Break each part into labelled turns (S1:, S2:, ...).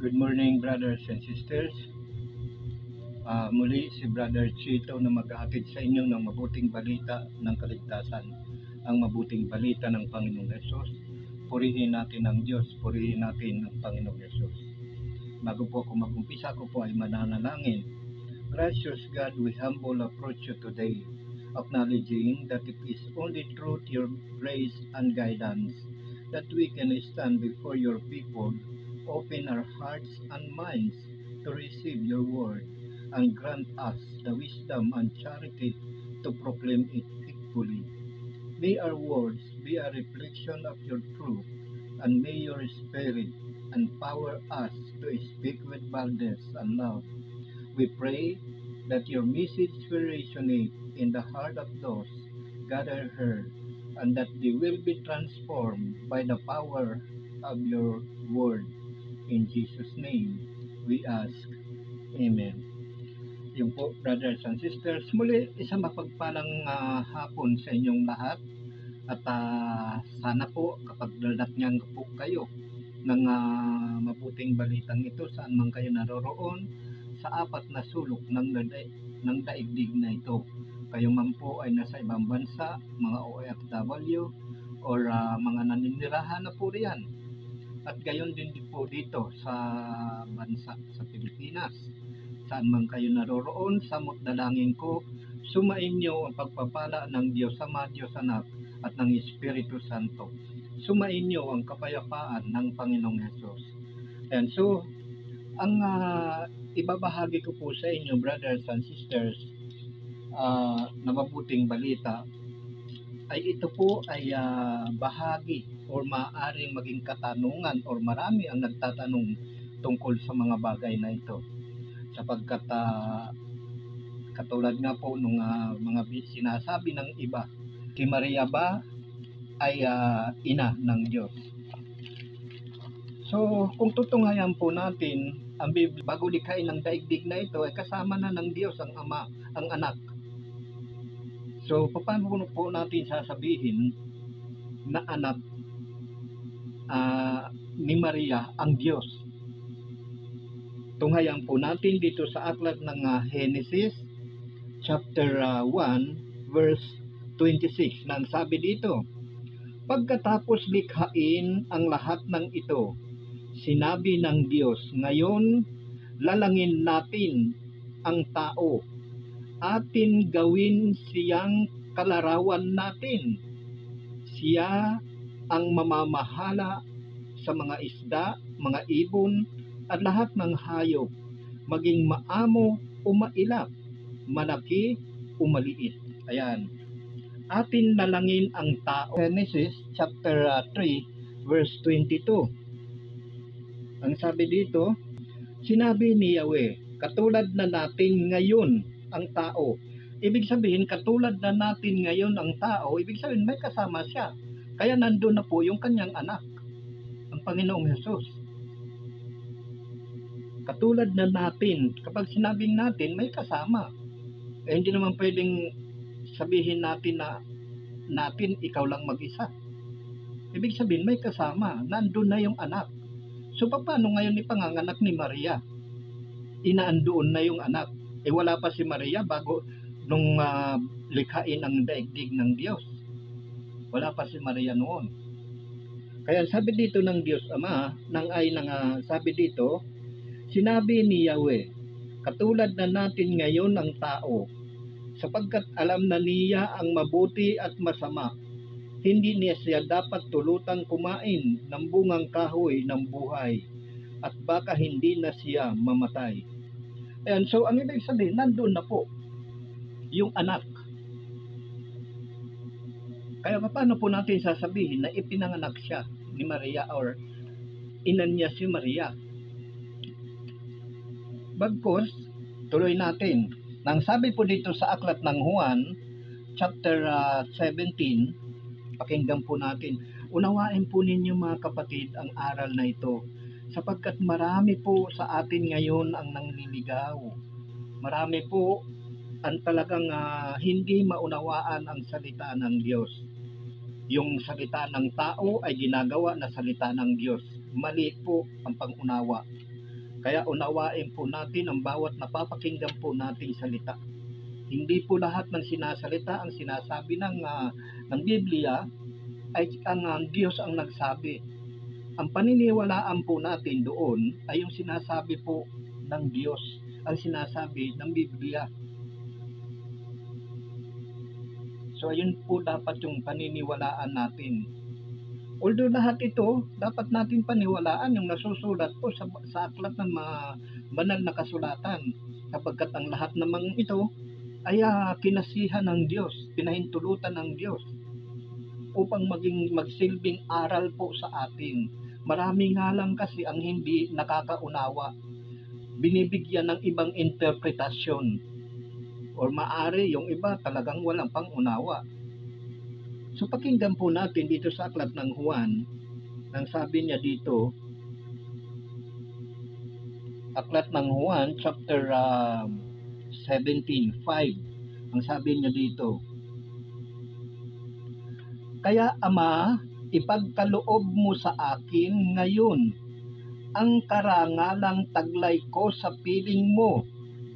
S1: Good morning, brothers and sisters. Muli si Brother Chito na mag-aakit sa inyo ng mabuting balita ng kaligtasan, ang mabuting balita ng Panginoong Hesus. Purihin natin ang Diyos, purihin natin ang Panginoong Hesus. Bago po ako mag-umpisa, ko po ay mananalangin. Gracious God, we humble approach you today, acknowledging that it is only through your grace and guidance that we can stand before your people, open our hearts and minds to receive your word, and grant us the wisdom and charity to proclaim it faithfully. May our words be a reflection of your truth, and may your Spirit empower us to speak with boldness and love. We pray that your message will resonate in the heart of those gathered here, and that they will be transformed by the power of your word. In Jesus' name, we ask. Amen. Yung po, brothers and sisters, muli isang mapagpalang hapon sa inyong lahat. At sana po kapag dadatnyan po kayo ng mabuting balitang ito saan man kayo naroroon sa apat na sulok ng daigdig na ito. Kayo man po ay nasa ibang bansa, mga OFW or mga naninirahan na po riyan. At gayon din po dito sa bansa sa Pilipinas. Saan man kayo naroroon, samot dalangin ko, sumainyo ang pagpapala ng Diyos Ama, Diyos Anak at ng Espiritu Santo. Sumainyo ang kapayapaan ng Panginoong Hesus. And so, ang ibabahagi ko po sa inyo, brothers and sisters, na mabuting balita, ay ito po ay bahagi o maaaring maging katanungan o marami ang nagtatanong tungkol sa mga bagay na ito. Sapagkat katulad nga po nung mga sinasabi ng iba, si Maria ba ay ina ng Diyos? So, kung tutunghayan po natin, ang Biblia, bago likhain ng daigdig na ito, ay kasama na ng Diyos ang Ama, ang Anak. So, paano po natin sasabihin na anak ni Maria ang Diyos? Tunghayan po natin dito sa aklat ng Genesis chapter 1 verse 26. Nang sabi dito, pagkatapos likhain ang lahat ng ito, sinabi ng Diyos, ngayon lalangin natin ang tao, atin gawin siyang kalarawan natin. Siya ang mamamahala sa mga isda, mga ibon, at lahat ng hayop, maging maamo o mailap, malaki o maliit. Ayan. Atin lalangin ang tao. Genesis chapter 3 verse 22. Ang sabi dito, sinabi ni Yahweh, katulad na natin ngayon ang tao. Ibig sabihin, katulad na natin ngayon ang tao, ibig sabihin may kasama siya. Kaya nandun na po yung kanyang anak, ang Panginoong Hesus. Katulad na natin, kapag sinabing natin, may kasama. Hindi naman pwedeng sabihin natin na natin, ikaw lang mag-isa. Ibig sabihin, may kasama, nandun na yung anak. So, paano ngayon ipanganganak ni Maria? Inaandoon na yung anak. Wala pa si Maria bago nung likhain ang daigdig ng Diyos. Wala pa si Maria noon. Kaya sabi dito ng Diyos Ama, sabi dito, sinabi ni Yahweh, katulad na natin ngayon ang tao, sapagkat alam na niya ang mabuti at masama, hindi niya siya dapat tulutang kumain ng bungang kahoy ng buhay, at baka hindi na siya mamatay. And so, ang ibig sabihin, nandun na po yung anak. Kaya paano po natin sasabihin na ipinanganak siya ni Maria or inan niya si Maria? Bagkus, tuloy natin. Nang sabi po dito sa aklat ng Juan, chapter 17, pakinggan po natin. Unawain po ninyo mga kapatid ang aral na ito, sapagkat marami po sa atin ngayon ang nangliligaw. Marami po ang talagang hindi maunawaan ang salita ng Diyos. Yung salita ng tao ay ginagawa na salita ng Diyos. Mali po ang pangunawa. Kaya unawain po natin ang bawat napapakinggan po nating salita. Hindi po lahat ng sinasalita ang sinasabi ng Biblia ay ang Diyos ang nagsabi. Ang paniniwalaan po natin doon ay yung sinasabi po ng Diyos, ang sinasabi ng Biblia. So ayun po dapat yung paniniwalaan natin. Although lahat ito, dapat natin paniwalaan yung nasusulat po sa aklat ng mga banal na kasulatan. Kapagkat ang lahat namang ito ay kinasihan ng Diyos, pinahintulutan ng Diyos upang magsilbing aral po sa atin. Marami nga lang kasi ang hindi nakakaunawa. Binibigyan ng ibang interpretasyon. Or maari yung iba talagang walang pangunawa. So pakinggan po natin dito sa aklat ng Juan, nang sabi niya dito, aklat ng Juan chapter 17:5, ang sabi niya dito, kaya Ama, ipagkaloob mo sa akin ngayon ang karangalang taglay ko sa piling mo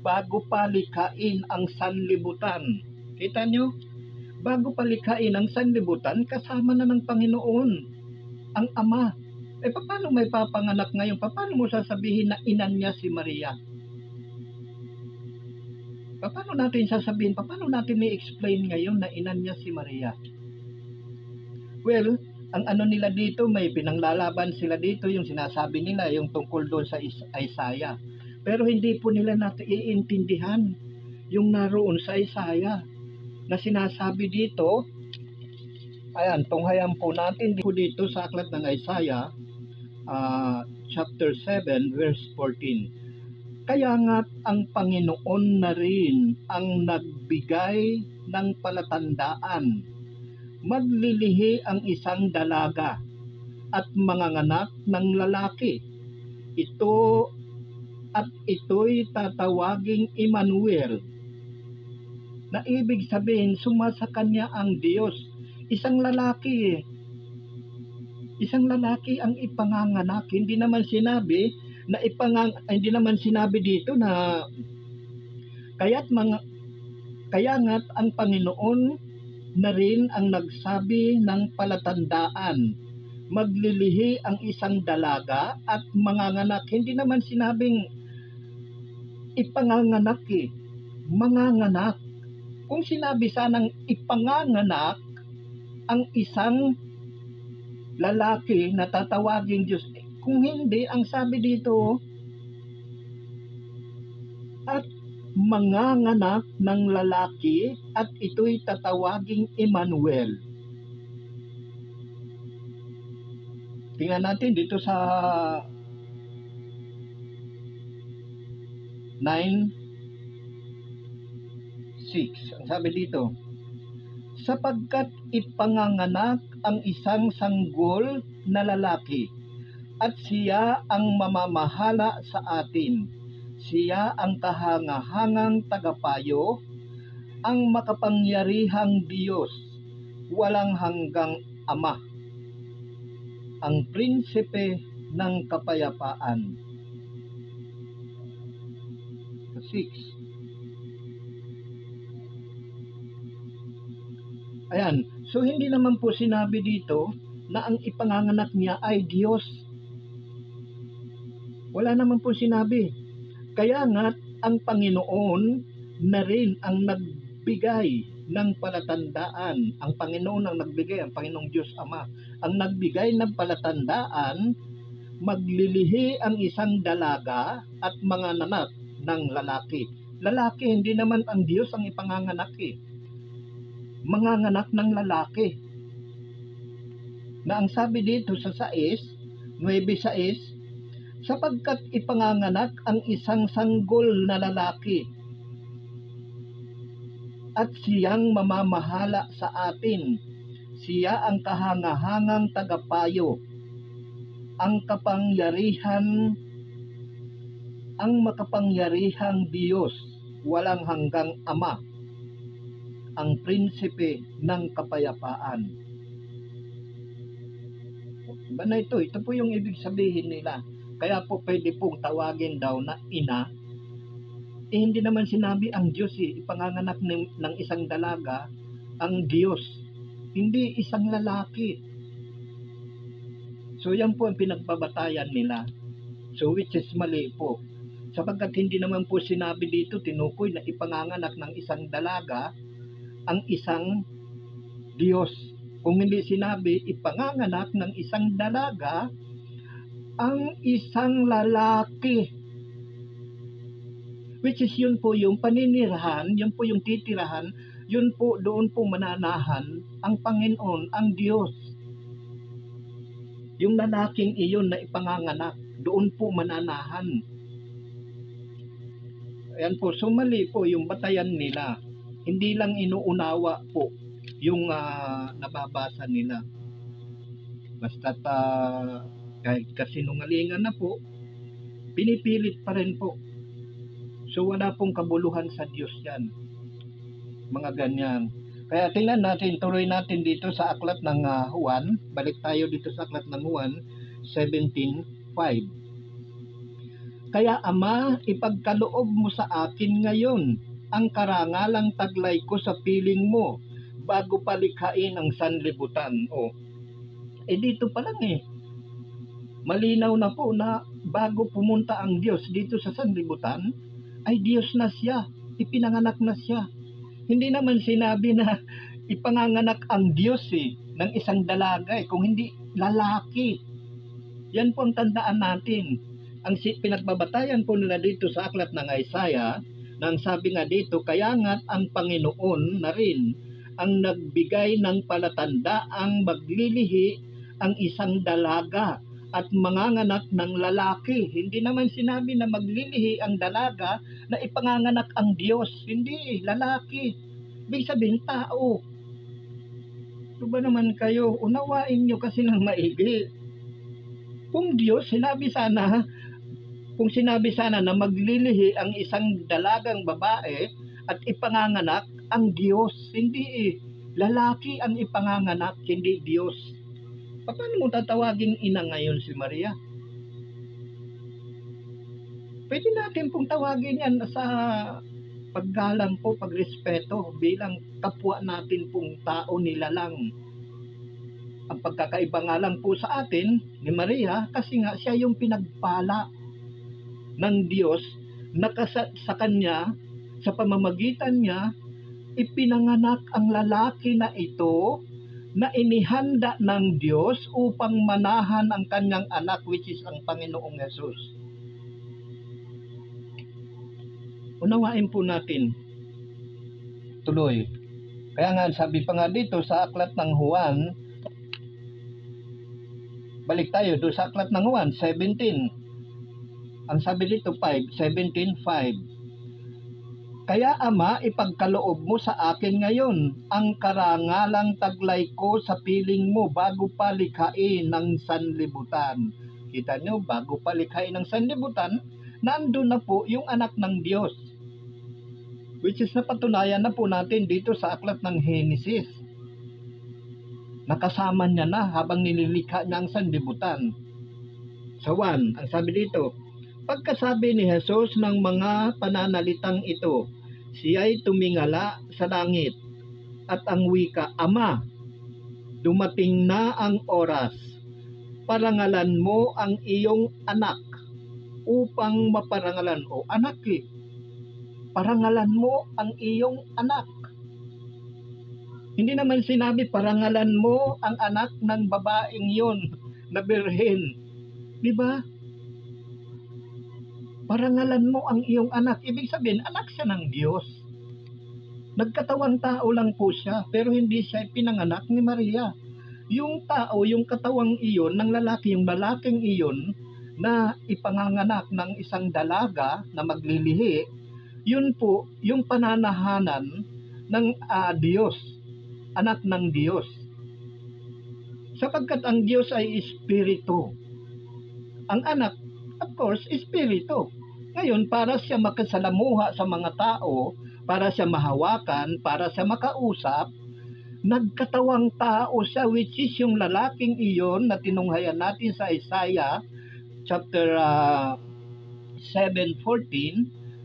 S1: bago pa likhain ang sanlibutan. Kita nyo? Bago pa likhain ang sanlibutan, kasama na ng Panginoon ang Ama. Paano may papanganak ngayon? Paano mo sasabihin na inan niya si Maria? Paano natin sasabihin? Paano natin i-explain ngayon na inan niya si Maria? Well, ang ano nila dito, may pinanglalaban sila dito, yung sinasabi nila, yung tungkol doon sa Isaiah. Pero hindi po nila natin iintindihan yung naroon sa Isaiah na sinasabi dito. Ayan, tunghayan po natin dito sa aklat ng Isaiah, chapter 7, verse 14. Kaya nga't ang Panginoon na rin ang nagbigay ng palatandaan. Maglilihi ang isang dalaga at manganganak ng lalaki. Ito'y tatawaging Emmanuel, na ibig sabihin sumasa kanya ang Diyos. Isang lalaki ang ipanganganak. Hindi naman sinabi dito na kaya nga't ang Panginoon na rin ang nagsabi ng palatandaan. Maglilihi ang isang dalaga at manganganak. Hindi naman sinabing ipanganganak manganganak. Kung sinabi sanang ipanganganak ang isang lalaki na tatawagin Diyos, kung hindi, ang sabi dito, at manganganak ng lalaki at ito'y tatawaging Emmanuel. Tingnan natin dito sa 9:6. Ang sabi dito, sapagkat ipanganganak ang isang sanggol na lalaki at siya ang mamamahala sa atin. Siya ang kahangahangang tagapayo, ang makapangyarihang Diyos, walang hanggang Ama, ang prinsipe ng kapayapaan. 6. Ayan, so hindi naman po sinabi dito na ang ipanganganak niya ay Diyos. Wala naman po sinabi. Kaya nga ang Panginoon na rin ang nagbigay ng palatandaan. Ang Panginoon ang nagbigay, ang Panginoong Diyos Ama, ang nagbigay ng palatandaan, maglilihi ang isang dalaga at manganganak ng lalaki. Lalaki, hindi naman ang Diyos ang ipanganganak Manganganak ng lalaki. Na ang sabi dito sa 9:6, sapagkat ipanganganak ang isang sanggol na lalaki at siyang mamamahala sa atin. Siya ang kahangahangang tagapayo, ang makapangyarihang Diyos, walang hanggang Ama, ang prinsipe ng kapayapaan. Diba na ito po yung ibig sabihin nila. Kaya po pwede pong tawagin daw na ina. Hindi naman sinabi ang Diyos ipanganganak ng isang dalaga ang Diyos. Hindi isang lalaki. So yan po ang pinagbabatayan nila. So which is mali po. Sapagkat hindi naman po sinabi dito tinukoy na ipanganganak ng isang dalaga ang isang Diyos. Kung hindi sinabi ipanganganak ng isang dalaga ang isang lalaki. Which is yun po yung paninirahan, yun po yung titirahan, yun po doon po mananahan ang Panginoon, ang Diyos. Yung lalaking iyon na ipanganganak, doon po mananahan. Ayan po, so mali po yung batayan nila. Hindi lang inuunawa po yung nababasa nila. Basta't kahit kasinungalingan na po, pinipilit pa rin po. So wala pong kabuluhan sa Diyos yan. Mga ganyan. Kaya tingnan natin, tuloy natin dito sa aklat ng Juan. Balik tayo dito sa aklat ng Juan 17:5. Kaya Ama, ipagkaloob mo sa akin ngayon ang karangalang taglay ko sa piling mo bago palikhain ang sanlibutan. Dito pa lang malinaw na po na bago pumunta ang Diyos dito sa sanlibutan, ay Diyos na siya, ipinanganak na siya. Hindi naman sinabi na ipanganganak ang Diyos ng isang dalaga kung hindi lalaki. Yan po ang tandaan natin. Ang pinagbabatayan po nila dito sa aklat ng Isaiah, nang sabi nga dito, kaya nga ang Panginoon na rin ang nagbigay ng palatandaang maglilihi ang isang dalaga at manganganak ng lalaki. Hindi naman sinabi na maglilihi ang dalaga na ipanganganak ang Diyos. Hindi, lalaki. Ibig sabihin, tao. Ito ba naman kayo? Unawain nyo kasi ng maigi. Kung Diyos, kung sinabi sana na maglilihi ang isang dalagang babae at ipanganganak ang Diyos. Hindi lalaki ang ipanganganak, hindi Diyos. Paano mo tatawagin ina ngayon si Maria? Pwede natin pong tawagin yan sa paggalang po, pagrespeto bilang kapwa natin pong tao nilalang. Ang pagkakaiba nga lang po sa atin ni Maria kasi nga siya yung pinagpala ng Diyos na sa kanya, sa pamamagitan niya, ipinanganak ang lalaki na ito na inihanda ng Diyos upang manahan ang kanyang anak which is ang Panginoong Hesus. Unawain po natin. Tuloy. Kaya nga sabi pa nga dito sa aklat ng Juan, balik tayo doon sa aklat ng Juan 17. Ang sabi dito 17:5. Kaya Ama, ipagkaloob mo sa akin ngayon ang karangalang taglay ko sa piling mo bago palikhain ng sanlibutan. Kita nyo, bago palikhain ng sanlibutan, nandun na po yung anak ng Diyos. Which is napatunayan na po natin dito sa aklat ng Genesis. Nakasama niya na habang nililikha niya ang sanlibutan. Sa 1, ang sabi dito, pagkasabi ni Jesus ng mga pananalitang ito, siya'y tumingala sa langit at ang wika, Ama, dumating na ang oras. Parangalan mo ang iyong anak upang maparangalan. Anak parangalan mo ang iyong anak. Hindi naman sinabi parangalan mo ang anak ng babaeng yon na birhen. Diba? Parangalan mo ang iyong anak. Ibig sabihin, anak siya ng Diyos. Nagkatawang tao lang po siya, pero hindi siya pinanganak ni Maria. Yung tao, yung katawang iyon, ng lalaki, yung lalaking iyon, na ipanganganak ng isang dalaga na maglilihi, yun po, yung pananahanan ng Diyos, anak ng Diyos. Sapagkat ang Diyos ay espiritu. Ang anak, of course, espiritu. Ngayon, para siya makasalamuha sa mga tao, para siya mahawakan, para siya makausap, nagkatawang tao siya, which is yung lalaking iyon na tinunghayan natin sa Isaiah chapter 7:14,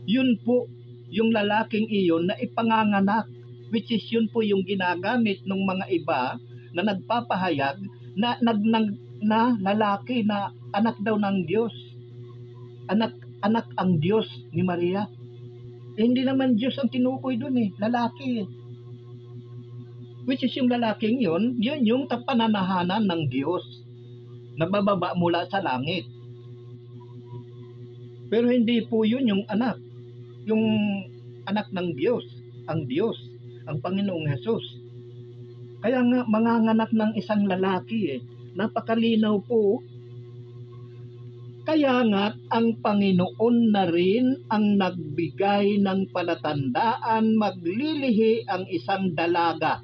S1: yun po yung lalaking iyon na ipanganganak, which is yun po yung ginagamit ng mga iba na nagpapahayag na lalaki na anak daw ng Diyos. Anak ang Diyos ni Maria. Hindi naman Diyos ang tinukoy doon lalaki. Which is yung lalaking yun yung pananahanan ng Diyos na bababa mula sa langit. Pero hindi po yun yung anak ng Diyos, ang Panginoong Hesus. Kaya nga manganganak ng isang lalaki napakalinaw po. Kaya nga ang Panginoon na rin ang nagbigay ng palatandaan, maglilihi ang isang dalaga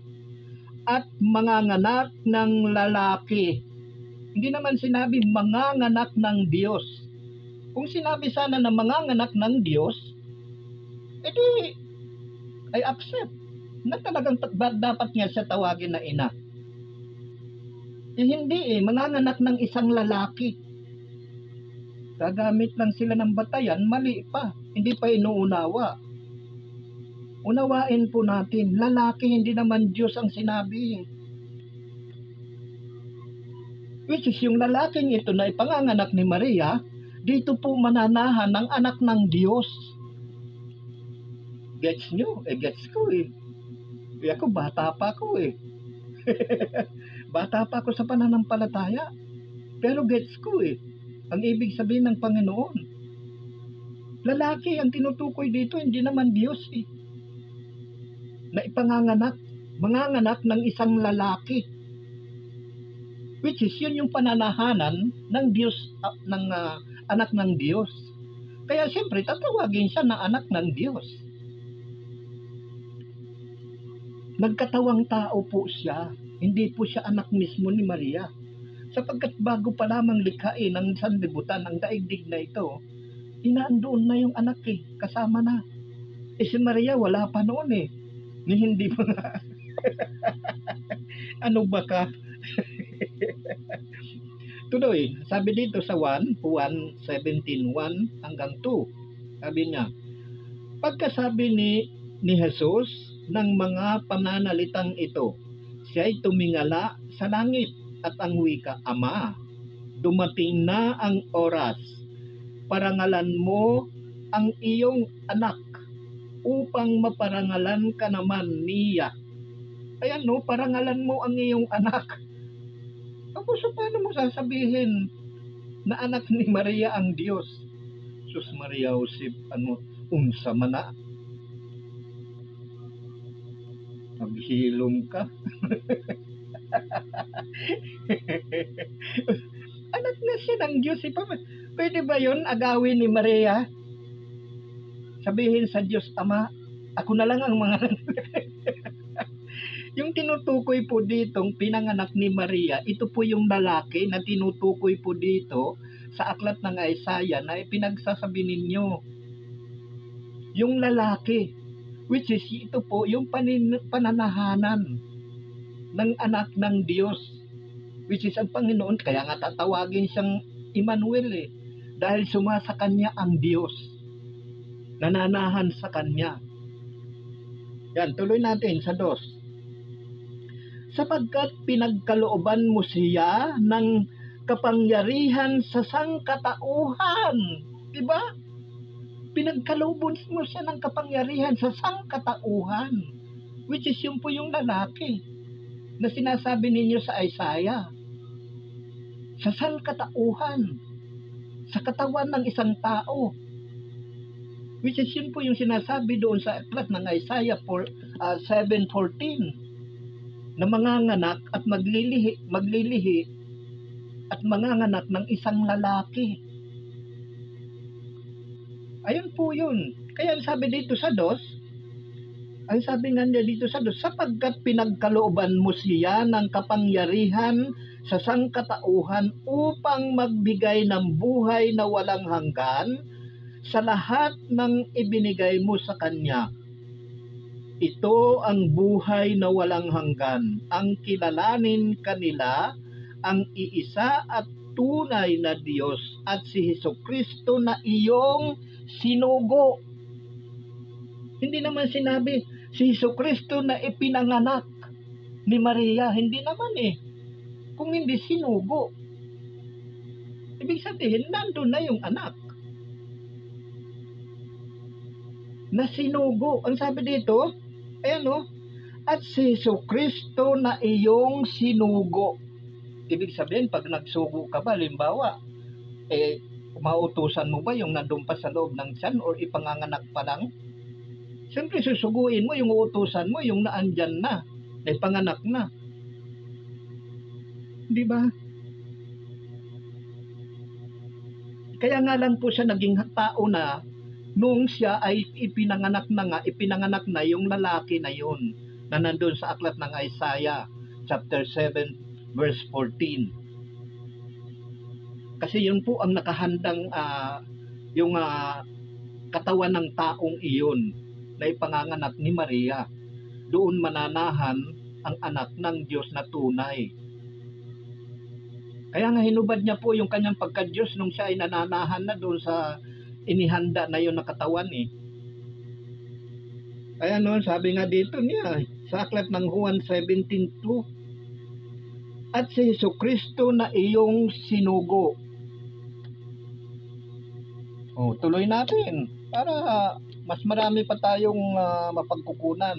S1: at manganganak ng lalaki. Hindi naman sinabi manganganak ng Diyos. Kung sinabi sana na manganganak ng Diyos, edi I accept na talagang dapat niya siya tawagin na ina. Hindi manganganak ng isang lalaki. Gagamit lang sila ng batayan, mali pa. Hindi pa inuunawa. Unawain po natin, lalaki, hindi naman Diyos ang sinabi. Which is yung lalaking ito na ipanganganak ni Maria, dito po mananahan ng anak ng Diyos. Gets nyo? Gets ko ako bata pa ako Bata pa ako sa pananampalataya. Pero gets ko ang ibig sabihin ng Panginoon. Lalaki ang tinutukoy dito, hindi naman Diyos na manganganak ng isang lalaki. Which is yun yung pananahanan ng Diyos, anak ng Diyos. Kaya siyempre tatawagin siya na anak ng Diyos. Nagkatawang tao po siya, hindi po siya anak mismo ni Maria. Sapagkat bago pa lamang likhain ng sanlibutan ang daigdig na ito, inaandoon na yung anak kasama na. Si Maria wala pa noon ni hindi pa nga. Ano ba ka? Tuloy, sabi dito sa 1:17 hanggang 2, sabi niya, pagkasabi ni Jesus ng mga pananalitang ito, siya'y tumingala sa langit at ang wika, Ama, dumating na ang oras. Parangalan mo ang iyong anak upang maparangalan ka naman niya. Ayan parangalan mo ang iyong anak. Tapos paano mo sasabihin na anak ni Maria ang Diyos? Sus Maria Josep, unsa man na? Maghilom ka. Anak na siya ng Diyos. Pwede ba yun agawin ni Maria? Sabihin sa Diyos, Ama, ako na lang ang mga yung tinutukoy po ditong pinanganak ni Maria, ito po yung lalaki na tinutukoy po dito sa aklat ng Isaiah na ipinagsasabi ninyo. Yung lalaki, which is ito po yung pananahanan ng anak ng Diyos, which is ang Panginoon. Kaya nga tatawagin siyang Emmanuel dahil sumasa kanya ang Diyos, nananahan sa kanya. Yan, tuloy natin sa 2. Sapagkat pinagkalooban mo siya ng kapangyarihan sa sangkatauhan. Diba? Pinagkalooban mo siya ng kapangyarihan sa sangkatauhan, which is yun po yung lalaki na sinasabi ninyo sa Isaiah. Sa sangkatauhan, sa katawan ng isang tao, which is yun po yung sinasabi doon sa aklat ng Isaiah 7:14, na manganganak at maglilihi at manganganak ng isang lalaki. Ayun po yun. Kaya ang sabi dito sa 2, ang sabi nga niya dito sa 2, sapagkat pinagkalooban mo siya ng kapangyarihan sa sangkatauhan upang magbigay ng buhay na walang hanggan sa lahat ng ibinigay mo sa kanya. Ito ang buhay na walang hanggan, ang kilalanin kanila ang iisa at tunay na Diyos at si Hesukristo na iyong sinugo. Hindi naman sinabi si Hesukristo na ipinanganak ni Maria. Hindi naman Kung hindi sinugo, ibig sabihin, nandun na yung anak na sinugo. Ang sabi dito, ayan at si Hesukristo na iyong sinugo. Ibig sabihin, pag nagsugo ka ba, halimbawa, mautusan mo ba yung nandun pa sa loob ng tiyan or ipanganganak pa lang? Siyempre, susuguin mo yung uutusan mo, yung naandyan na, panganak na. Di ba? Kaya nga lang po siya naging tao na nung siya ay ipinanganak na yung lalaki na yun na nandun sa aklat ng Isaiah chapter 7 verse 14. Kasi yun po ang nakahandang yung katawan ng taong iyon na ipanganganak ni Maria. Doon mananahan ang anak ng Diyos na tunay. Kaya nga hinubad niya po yung kanyang pagka-Diyos nung siya ay nananahan na doon sa inihanda na yun na katawan Kaya sabi nga dito niya sa aklat ng Juan 17:2, at si Hesukristo na iyong sinugo. Tuloy natin para mas marami pa tayong mapagkukunan.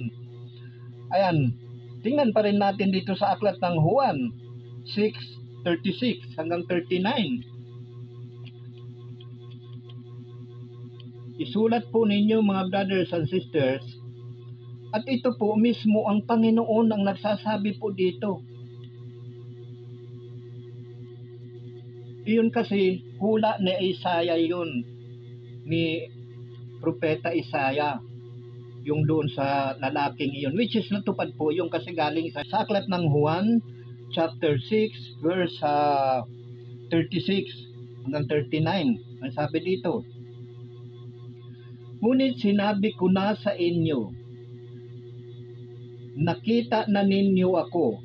S1: Ayan, tingnan pa rin natin dito sa aklat ng Juan 6:36 hanggang 39. Isulat po ninyo mga brothers and sisters, at ito po mismo ang Panginoon ang nagsasabi po dito. Iyon kasi hula ni Isaiah yun, ni Propeta Isaiah, yung doon sa lalaking iyon, which is natupad po yung kasi galing sa aklat ng Juan chapter 6 verse 36 hanggang 39. Ang sabi dito, ngunit sinabi ko na sa inyo, nakita na ninyo ako,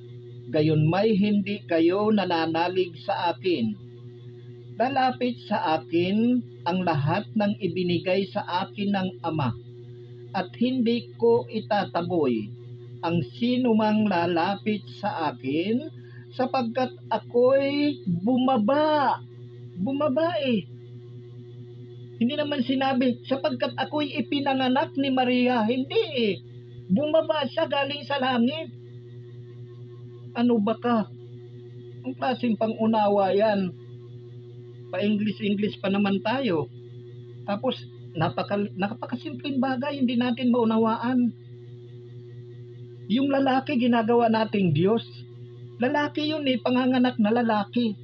S1: gayon may hindi kayo nananalig sa akin. Lalapit sa akin ang lahat ng ibinigay sa akin ng Ama, at hindi ko itataboy ang sinumang lalapit sa akin, sapagkat ako'y bumaba. Hindi naman sinabi, sapagkat ako'y ipinanganak ni Maria. Hindi Bumaba siya galing sa langit. Ano ba ka? Ang klaseng pangunawa yan. Pa-English pa naman tayo. Tapos, napakasimpleng bagay, hindi natin maunawaan. Yung lalaki, ginagawa nating Diyos. Lalaki yun panganganak na lalaki.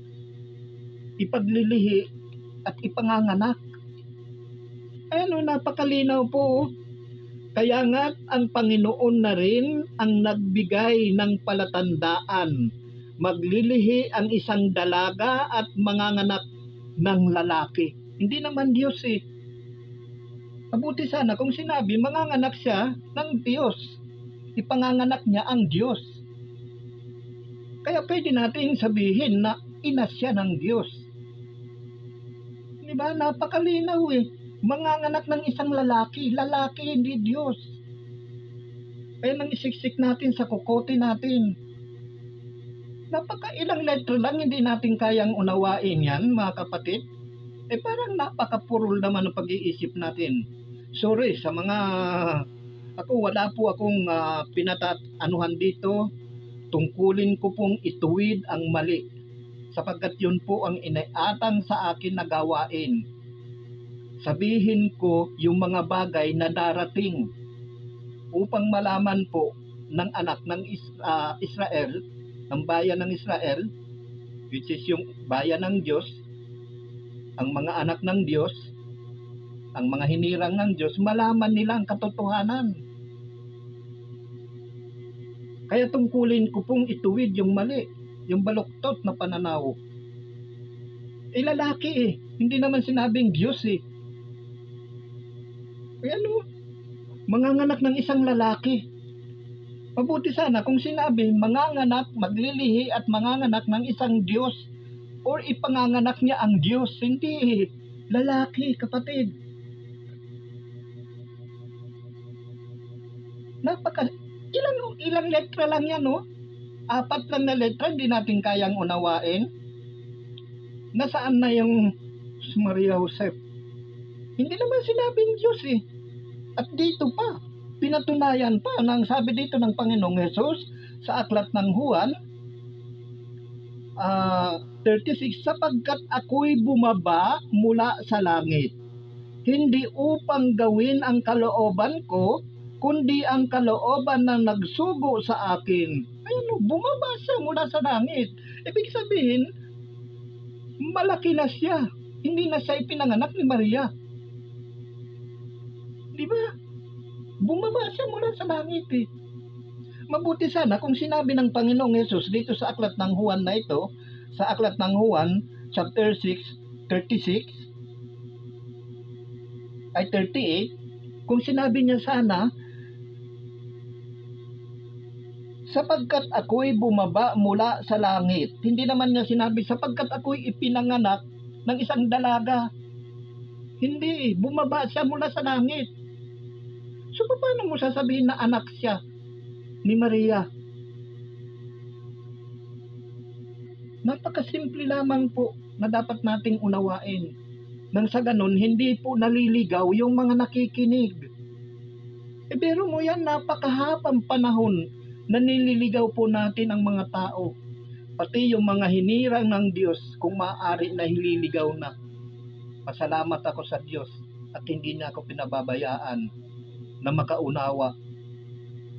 S1: Ipaglilihi at ipanganganak. Napakalinaw po. Kaya nga ang Panginoon na rin ang nagbigay ng palatandaan. Maglilihi ang isang dalaga at manganganak ng lalaki. Hindi naman Diyos Mabuti sana kung sinabi manganganak siya ng Diyos. Ipanganganak niya ang Diyos. Kaya pwede natin sabihin na ina siya ng Diyos. Diba? Napakalinaw Manganganak ng isang lalaki. Lalaki, hindi Diyos. Kaya nang isiksik natin sa kukote natin. Napakailang letra lang, hindi natin kayang unawain yan, mga kapatid. Parang napakapurol naman ang pag-iisip natin. Sorry sa mga... wala po akong pinatatanuhan dito. Tungkulin ko pong ituwid ang mali. Sapagkat yun po ang iniatang sa akin na gawain. Sabihin ko yung mga bagay na darating upang malaman po ng anak ng Israel, ng bayan ng Israel, which is yung bayan ng Diyos, ang mga anak ng Diyos, ang mga hinirang ng Diyos, malaman nila ang katotohanan. Kaya tungkulin ko pong ituwid yung mali, yung baluktot na pananaw. Lalaki hindi naman sinabing Diyos Kaya manganganak ng isang lalaki. Mabuti sana kung sinabi manganganak, maglilihi at manganganak ng isang Diyos or ipanganganak niya ang Diyos. Hindi. Lalaki, kapatid. Ilang letra lang yan, no? 4 lang na letra, hindi natin kayang unawain. Nasaan na yung Maria Joseph? Hindi naman sinabing Diyos eh. At dito pa, pinatunayan pa nang sabi dito ng Panginoong Hesus sa aklat ng Juan 36, sapagkat ako'y bumaba mula sa langit, hindi upang gawin ang kalooban ko, kundi ang kalooban na nagsugo sa akin. Ayun, bumaba siya mula sa langit. Ibig sabihin, malaki na siya. Hindi na siya ipinanganak ni Maria. Di ba? Bumaba siya mula sa langit eh. Mabuti sana kung sinabi ng Panginoong Hesus dito sa aklat ng Juan na ito, sa aklat ng Juan, chapter 6, 36, ay 38, kung sinabi niya sana, sapagkat ako'y bumaba mula sa langit. Hindi naman niya sinabi, sapagkat ako'y ipinanganak ng isang dalaga. Hindi, bumaba siya mula sa langit. So, paano mo sasabihin na anak siya ni Maria? Napakasimple lamang po na dapat nating unawain. Nang sa ganun, hindi po naliligaw yung mga nakikinig. Pero mo yan, napakahabang panahon na nililigaw po natin ang mga tao. Pati yung mga hinirang ng Diyos, kung maaari na hililigaw na. Pasalamat ako sa Diyos at hindi niya ako pinababayaan na makaunawa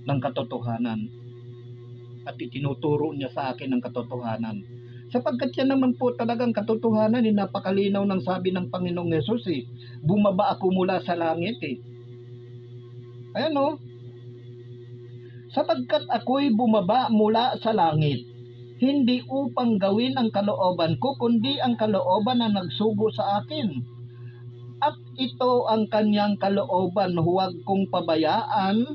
S1: ng katotohanan. At itinuturo niya sa akin ang katotohanan. Sapagkat yan naman po talagang katotohanan, napakalinaw ng sabi ng Panginoong Hesus eh. Bumaba ako mula sa langit eh. Ayan o. Sapagkat ako'y bumaba mula sa langit, hindi upang gawin ang kalooban ko, kundi ang kalooban na nagsugo sa akin. At ito ang kanyang kalooban, huwag kong pabayaan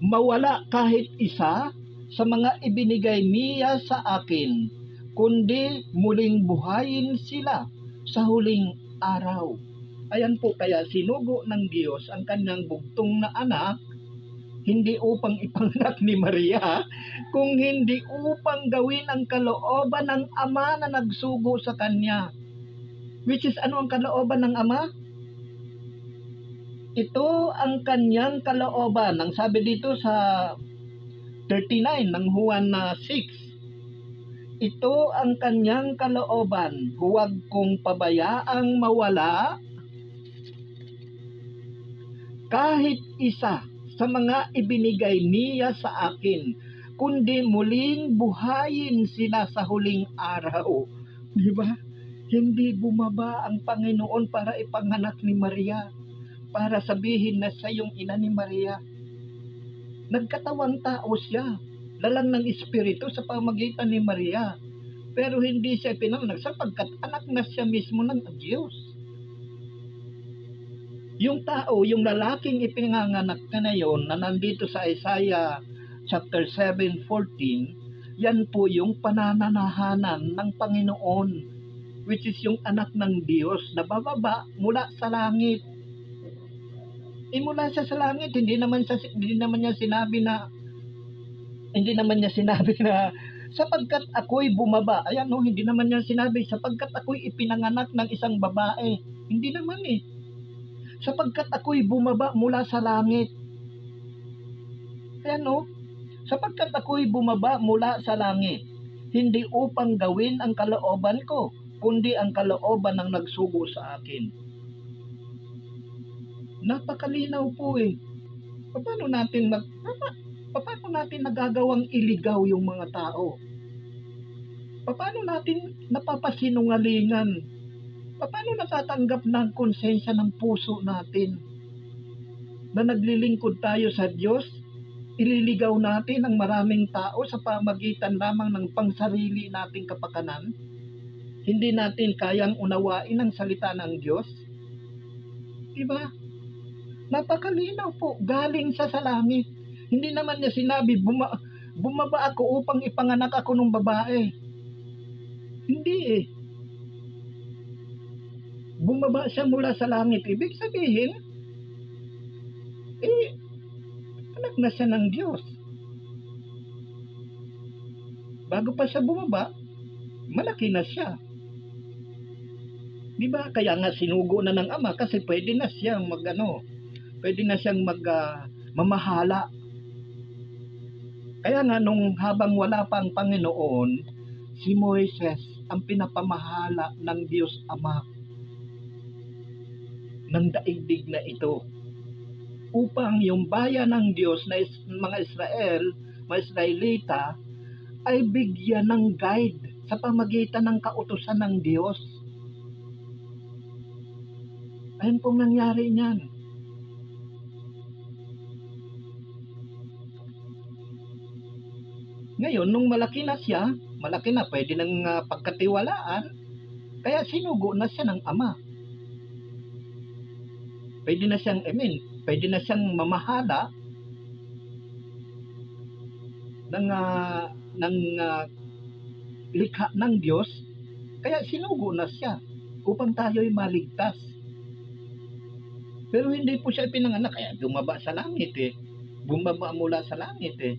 S1: mawala kahit isa sa mga ibinigay niya sa akin, kundi muling buhayin sila sa huling araw. Ayan po, kaya sinugo ng Diyos ang kanyang bugtong na anak, hindi upang ipanganak ni Maria, kung hindi upang gawin ang kalooban ng Ama na nagsugo sa kanya. Which is, ano ang kalooban ng Ama? Ito ang kanyang kalooban. Ang sabi dito sa 39 ng Juan 6, ito ang kanyang kalooban, huwag kong pabayaang mawala kahit isa sa mga ibinigay niya sa akin, kundi muling buhayin sila sa huling araw. Di ba? Hindi bumaba ang Panginoon para ipanganak ni Maria, para sabihin na siya yung ina ni Maria. Nagkatawang tao siya, lalang ng Espiritu sa pamagitan ni Maria. Pero hindi siya pinanganak sapagkat anak na siya mismo ng Diyos. Yung tao, yung lalaking ipinanganak na yon na nandito sa Isaiah chapter 7:14, yan po yung panananahanan ng Panginoon, which is yung anak ng Diyos na bababa mula sa langit. Mula siya sa langit, hindi naman niya sinabi na sapagkat ako'y bumaba. Ayan no, hindi naman niya sinabi sapagkat ako'y ipinanganak ng isang babae. Hindi naman eh. Sapagkat ako'y bumaba mula sa langit. Ayan no, sapagkat ako'y bumaba mula sa langit, hindi upang gawin ang kalooban ko, kundi ang kalooban ng nagsugo sa akin. Napakalinaw po eh. Paano natin nagagawang iligaw yung mga tao? Paano natin napapasinungalingan? Paano natatanggap ng konsensya ng puso natin na naglilingkod tayo sa Diyos? Ililigaw natin ang maraming tao sa pamagitan lamang ng pangsarili nating kapakanan? Hindi natin kayang unawain ang salita ng Diyos? Diba? Napakalinaw po, galing sa langit. Hindi naman niya sinabi, bumaba ako upang ipanganak ako ng babae. Hindi eh. Bumaba siya mula sa langit. Ibig sabihin, anak na siya ng Diyos. Bago pa siya bumaba, malaki na siya. Di ba? Kaya nga sinugo na ng Ama kasi pwede na siyang mamahala. Kaya nga nung habang wala pa ang Panginoon, si Moises ang pinapamahala ng Diyos Ama ng daigdig na ito, upang yung bayan ng Diyos na mga Israelita ay bigyan ng guide sa pamagitan ng kautusan ng Diyos. Ayun pong nangyari niyan. Ngayon, nung malaki na, pwede nang pagkatiwalaan, kaya sinugo na siya ng Ama. Pwede na siyang mamahala ng likha ng Diyos, kaya sinugo na siya upang tayo'y maligtas. Pero hindi po siya pinanganak, kaya bumaba mula sa langit eh.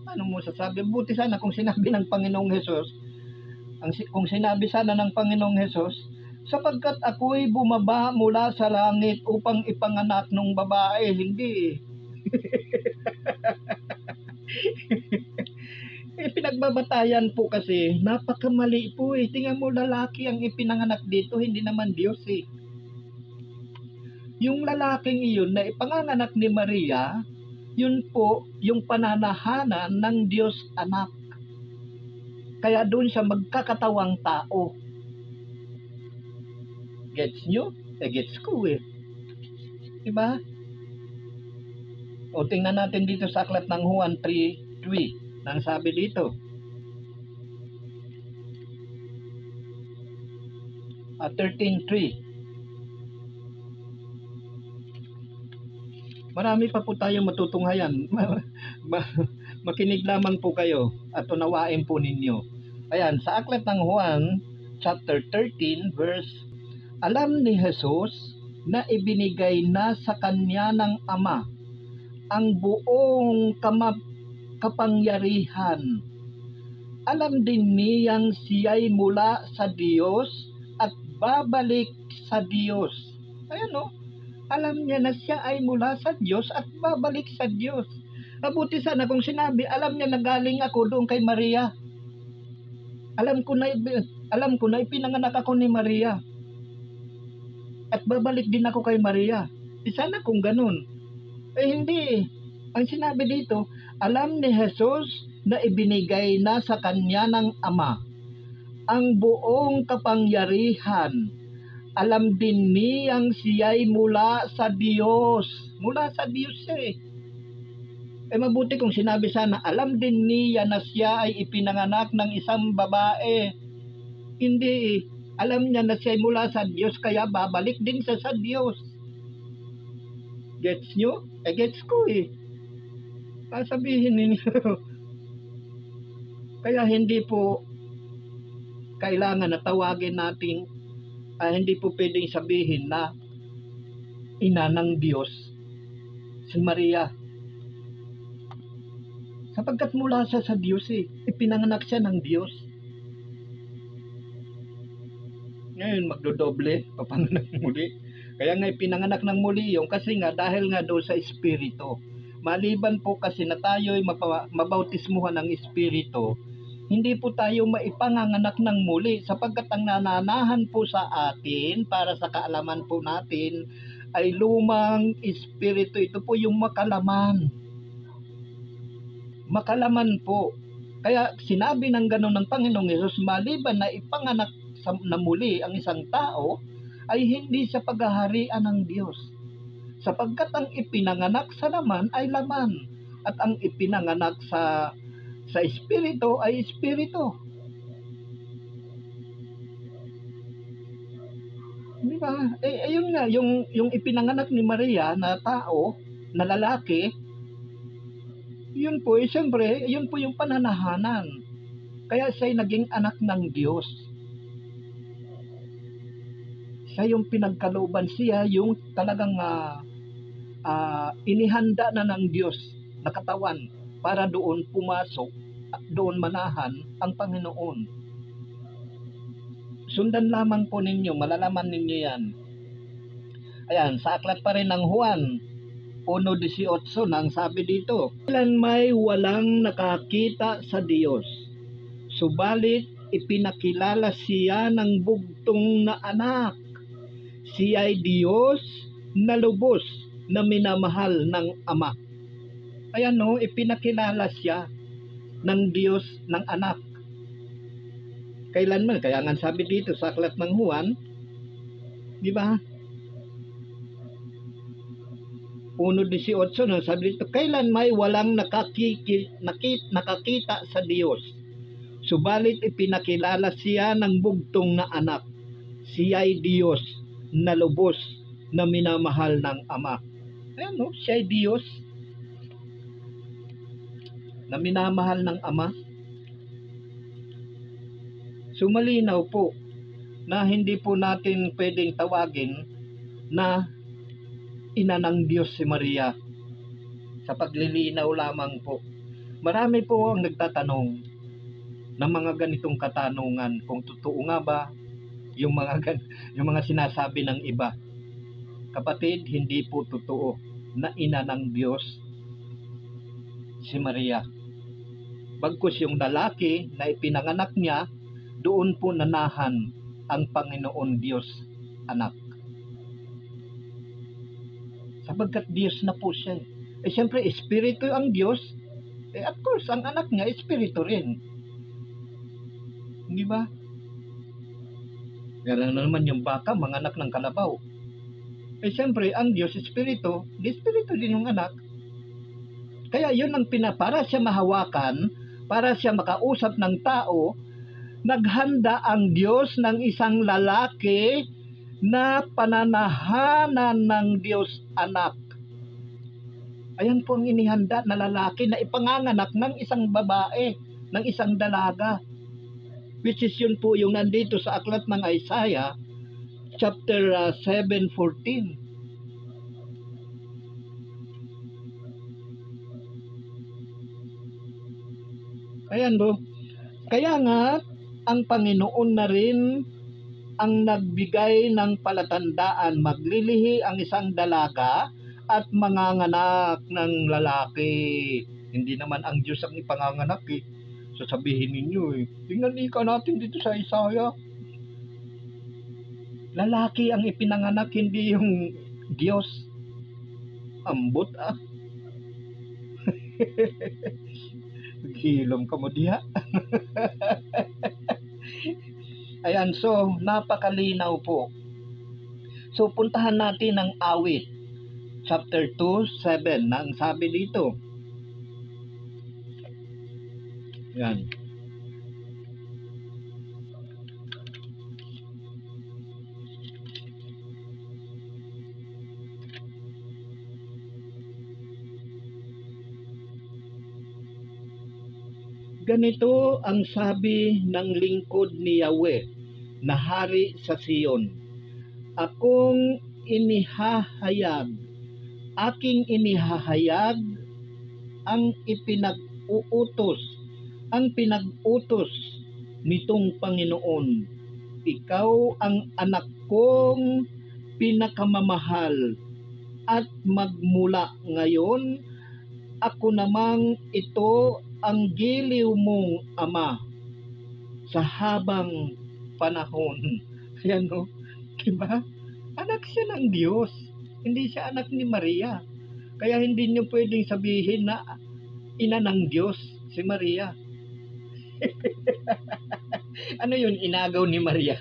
S1: Ano mo sasabi? Buti sana kung sinabi ng Panginoong Hesus, sapagkat ako'y bumaba mula sa langit upang ipanganak ng babae, hindi. Pinagbabatayan po kasi, napakamali po eh. Tingnan mo, lalaki ang ipinanganak dito, hindi naman Diyos eh. Yung lalaking iyon na ipanganak ni Maria, yun po yung pananahanan ng Diyos anak. Kaya doon siya magkakatawang tao. Gets nyo? Gets ko eh. Diba? O tingnan natin dito sa aklat ng Juan 3:3. Nang sabi dito, 13:3. Marami pa po tayong matutunghayan. Makinig lamang po kayo at unawain po ninyo. Ayan, sa aklat ng Juan chapter 13 verse, alam ni Jesus na ibinigay na sa kanya ng Ama ang buong kapangyarihan. Alam din niyang siya'y mula sa Diyos at babalik sa Diyos. Ayan o. Alam niya na siya ay mula sa Diyos at babalik sa Diyos. Mabuti sana kung sinabi, alam niya na galing ako doon kay Maria. Alam ko na ipinanganak ako ni Maria. At babalik din ako kay Maria. Sana kung ganun. Hindi. Ang sinabi dito, alam ni Jesus na ibinigay na sa kanya ng Ama ang buong kapangyarihan. Alam din niyang siya'y mula sa Diyos. Mula sa Diyos eh. Mabuti kung sinabi sana, alam din niya na siya ay ipinanganak ng isang babae. Hindi. Alam niya na siya'y mula sa Diyos, kaya babalik din siya sa Diyos. Gets nyo? Gets ko eh. Sabihin ninyo. Kaya hindi po kailangan na tawagin natin, hindi po pwedeng sabihin na ina ng Diyos si Maria. Sapagkat mula siya sa Diyos eh. Ipinanganak siya ng Diyos. Ngayon magdodoble, papanganak muli. Kaya nga ipinanganak ng muli yung kasi nga dahil nga doon sa Espiritu. Maliban po kasi na tayo'y mabautismuhan ng Espiritu, hindi po tayo maipanganganak ng muli sapagkat ang nananahan po sa atin para sa kaalaman po natin ay lumang espiritu. Ito po yung makalaman. Makalaman po. Kaya sinabi ng gano'n ng Panginoong Hesus, maliban na ipanganak na muli ang isang tao, ay hindi sa paghaharian ng Diyos. Sapagkat ang ipinanganak sa laman ay laman, at ang ipinanganak sa espiritu ay espiritu. Di ba? Ayun nga, yung ipinanganak ni Maria na tao, na lalaki, yun po, siyempre, yun po yung pananahanan. Kaya siya'y naging anak ng Diyos. Siya yung pinagkalooban, siya yung talagang inihanda na ng Diyos na katawan para doon pumasok at doon manahan ang Panginoon. Sundan lamang po ninyo, malalaman ninyo yan. Ayan, sa aklat pa rin ng Juan 1:18 nang sabi dito, kailan may walang nakakita sa Diyos, subalit ipinakilala siya ng bugtong na anak. Siya ay Diyos na lubos na minamahal ng Ama. Ayan no, ipinakilala siya ng Diyos ng anak. Kailanman, kaya nga sabi dito sa aklat ng Juan, di ba? 1:18 nang sabi dito, kailan may walang nakakita sa Diyos, subalit ipinakilala siya ng bugtong na anak. Siya ay Diyos na lubos na minamahal ng Ama. Ayan no, siya ay Diyos na minamahal ng Ama. So malinaw po na hindi po natin pwedeng tawagin na ina ng Diyos si Maria. Sa paglilinaw lamang po. Marami po ang nagtatanong ng mga ganitong katanungan kung totoo nga ba yung mga sinasabi ng iba. Kapatid, hindi po totoo na ina ng Diyos si Maria. Bagkus yung lalaki na ipinanganak niya, doon po nanahan ang Panginoon Diyos anak. Sapagkat Diyos na po siya. Siyempre, Espiritu ang Diyos. Of course, ang anak niya, Espiritu rin. Hindi ba? Kaya naman yung baka, mga anak ng kalabaw. Siyempre, ang Diyos, Espiritu, Espiritu din yung anak. Kaya yun ang para siya mahawakan, para siya makausap ng tao, naghanda ang Diyos ng isang lalaki na pananahanan ng Diyos anak. Ayan po ang inihanda na lalaki na ipanganganak ng isang babae, ng isang dalaga. Which is yun po yung nandito sa aklat ng Isaiah, chapter 7:14. Ayan po. Kaya nga, ang Panginoon na rin ang nagbigay ng palatandaan, maglilihi ang isang dalaga at manganganak ng lalaki. Hindi naman ang Diyos ang ipanganganak eh. Sasabihin ninyo eh. Tingnan ika natin dito sa Isaiah. Lalaki ang ipinanganak, hindi yung Diyos. Ambot ah. Hilom ka mo diha. Ayan, so napakalinaw po. So puntahan natin ang awit. Chapter 2:7 nang sabi dito. Ayan. Ganito ang sabi ng lingkod ni Yahweh na hari sa Sion. Aking inihahayag ang pinag-utos nitong Panginoon. Ikaw ang anak kong pinakamamahal at magmula ngayon ako namang ito ang giliw mong ama sa habang panahon. Ayan o, diba? Anak siya ng Diyos. Hindi siya anak ni Maria. Kaya hindi niyo pwedeng sabihin na ina ng Diyos si Maria. Ano yun? Inagaw ni Maria.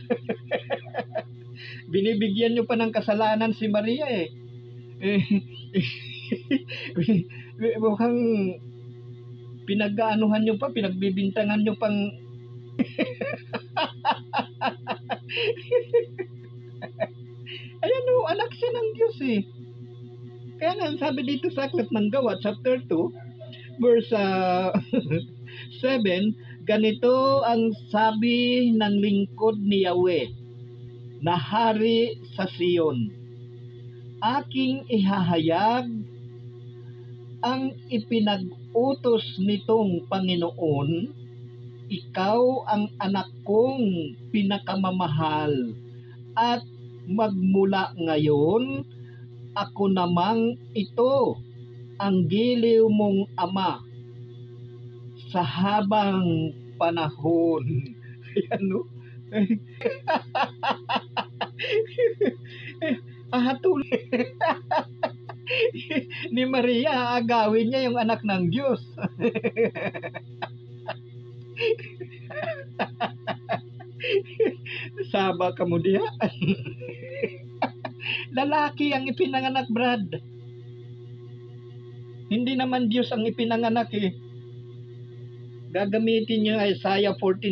S1: Binibigyan niyo pa ng kasalanan si Maria eh. Mukhang pinag-aanuhan nyo pa, pinagbibintangan nyo pang ayan o, anak siya ng Diyos eh. Kaya nga sabi dito sa aklat ng Gawa, chapter 2, verse 7, ganito ang sabi ng lingkod ni Yahweh na hari sa Sion. Aking ihahayag ang ipinag-utos nitong Panginoon. Ikaw ang anak kong pinakamamahal, at magmula ngayon, ako namang ito ang giliw mong ama sa habang panahon. Ayan, no? Hatuloy ni Maria, agawin niya yung anak ng Diyos. Saba ka mo diha. Lalaki ang ipinanganak, Brad. Hindi naman Diyos ang ipinanganak eh. Gagamitin niyo Isaiah 7:14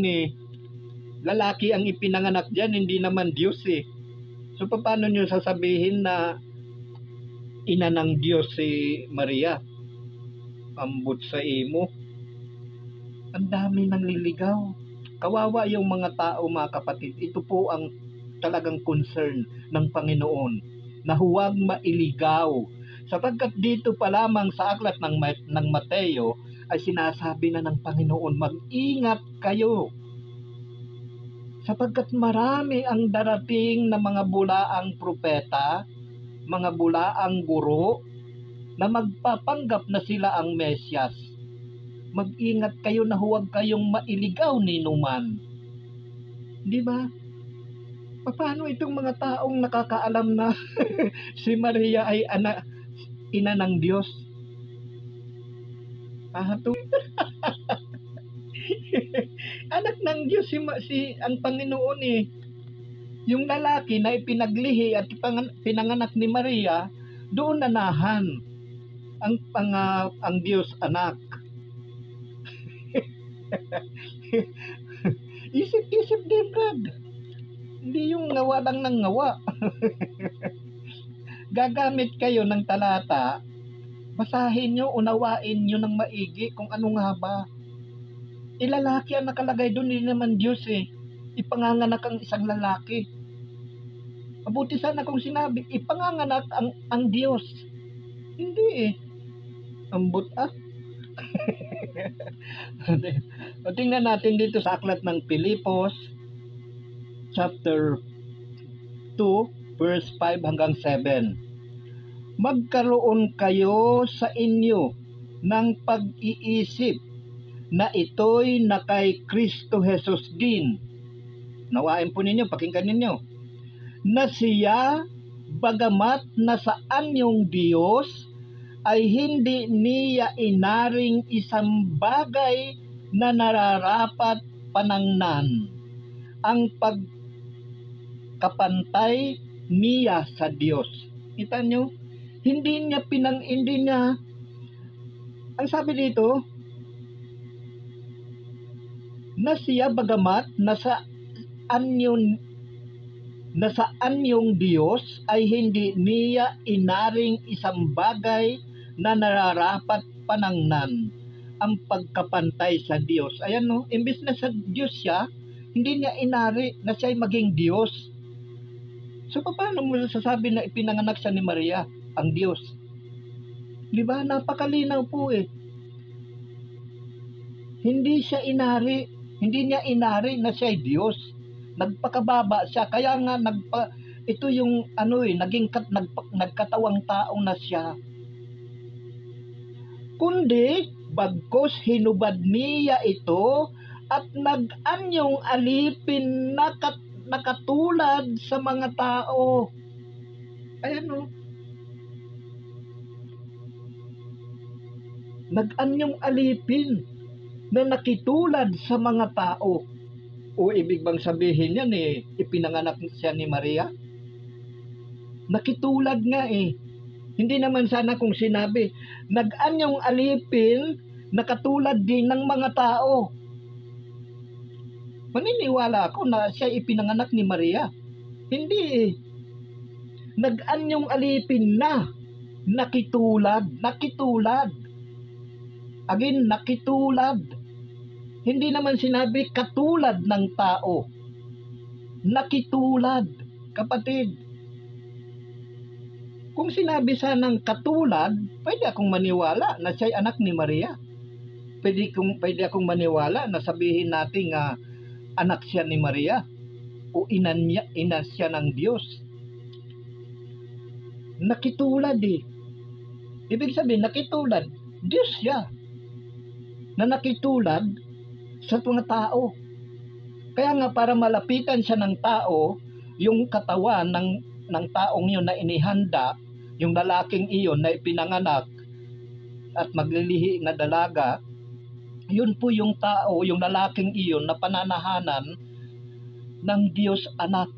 S1: eh. Lalaki ang ipinanganak diyan, hindi naman Diyos eh. So paano niyo sasabihin na ina ng Diyos si Maria? Ambot sa imo. Ang dami nang liligaw. Kawawa yung mga tao, mga kapatid. Ito po ang talagang concern ng Panginoon, na huwag mailigaw. Sapagkat dito pa lamang sa aklat ng Mateo ay sinasabi na ng Panginoon, mag-ingat kayo. Sapagkat marami ang darating na mga bulaang propeta, mga bulaang guro, na magpapanggap na sila ang Mesyas. Mag-ingat kayo na huwag kayong mailigaw ni numan. Di ba? Paano itong mga taong nakakaalam na si Maria ay ina ng Diyos? Anak ng Diyos si ang Panginoon eh. Yung lalaki na ipinaglihi at pinanganak ni Maria, doon nanahan ang Diyos anak. Isip-isip din, Brad. Hindi yung ngawa lang ng ngawa. Gagamit kayo ng talata, basahin nyo, unawain nyo ng maigi kung ano nga ba. Lalaki ang nakalagay doon, hindi naman Diyos eh. Ipanganganak ang isang lalaki. Mabuti sana kung sinabi, ipanganganak ang Diyos. Hindi eh. Ambot ah. O tingnan natin dito sa aklat ng Pilipos, chapter 2, verse 5 hanggang 7. Magkaroon kayo sa inyo ng pag-iisip na ito'y na kay Kristo Jesus din. Nawain po ninyo, pakinggan ninyo. Na siya, bagamat nasaan yung Diyos, ay hindi niya inaring isang bagay na nararapat panangnan ang pagkapantay niya sa Diyos. Kita nyo? Hindi niya ang sabi dito, na siya bagamat nasaan yung Diyos ay hindi niya inaring isang bagay na nararapat panangnan ang pagkapantay sa Diyos. Ayan no, imbis na sa Diyos siya, hindi niya inari na siya ay maging Diyos. So paano mo sasabi na ipinanganak siya ni Maria, ang Diyos? Di ba? Napakalinaw po eh. Hindi niya inari na siya ay Diyos. Nagpakababa siya, kaya nga ito yung nagkatawang tao na siya. Kundi bagkos hinubad niya ito at nag-anyong alipin na katulad sa mga tao. Ayan o. Nag-anyong alipin na nakitulad sa mga tao. O ibig bang sabihin yan eh, ipinanganak siya ni Maria? Nakitulad nga eh. Hindi naman sana kung sinabi, nag-anyong alipin na katulad din ng mga tao. Maniniwala ako na siya ipinanganak ni Maria. Hindi eh. Nag-anyong alipin na nakitulad. Again, nakitulad Hindi naman sinabi katulad ng tao. Nakitulad, kapatid. Kung sinabi sanang katulad, pwede akong maniwala na siya'y anak ni Maria. Pwede akong maniwala na sabihin natin anak siya ni Maria o ina siya ng Diyos. Nakitulad eh. Ibig sabihin, nakitulad, Diyos siya. Na nakitulad sa mga tao. Kaya nga para malapitan siya ng tao, yung katawan ng taong yun na inihanda, yung lalaking iyon na ipinanganak at maglilihi na dalaga, yun po yung tao, yung lalaking iyon na pananahanan ng Diyos anak.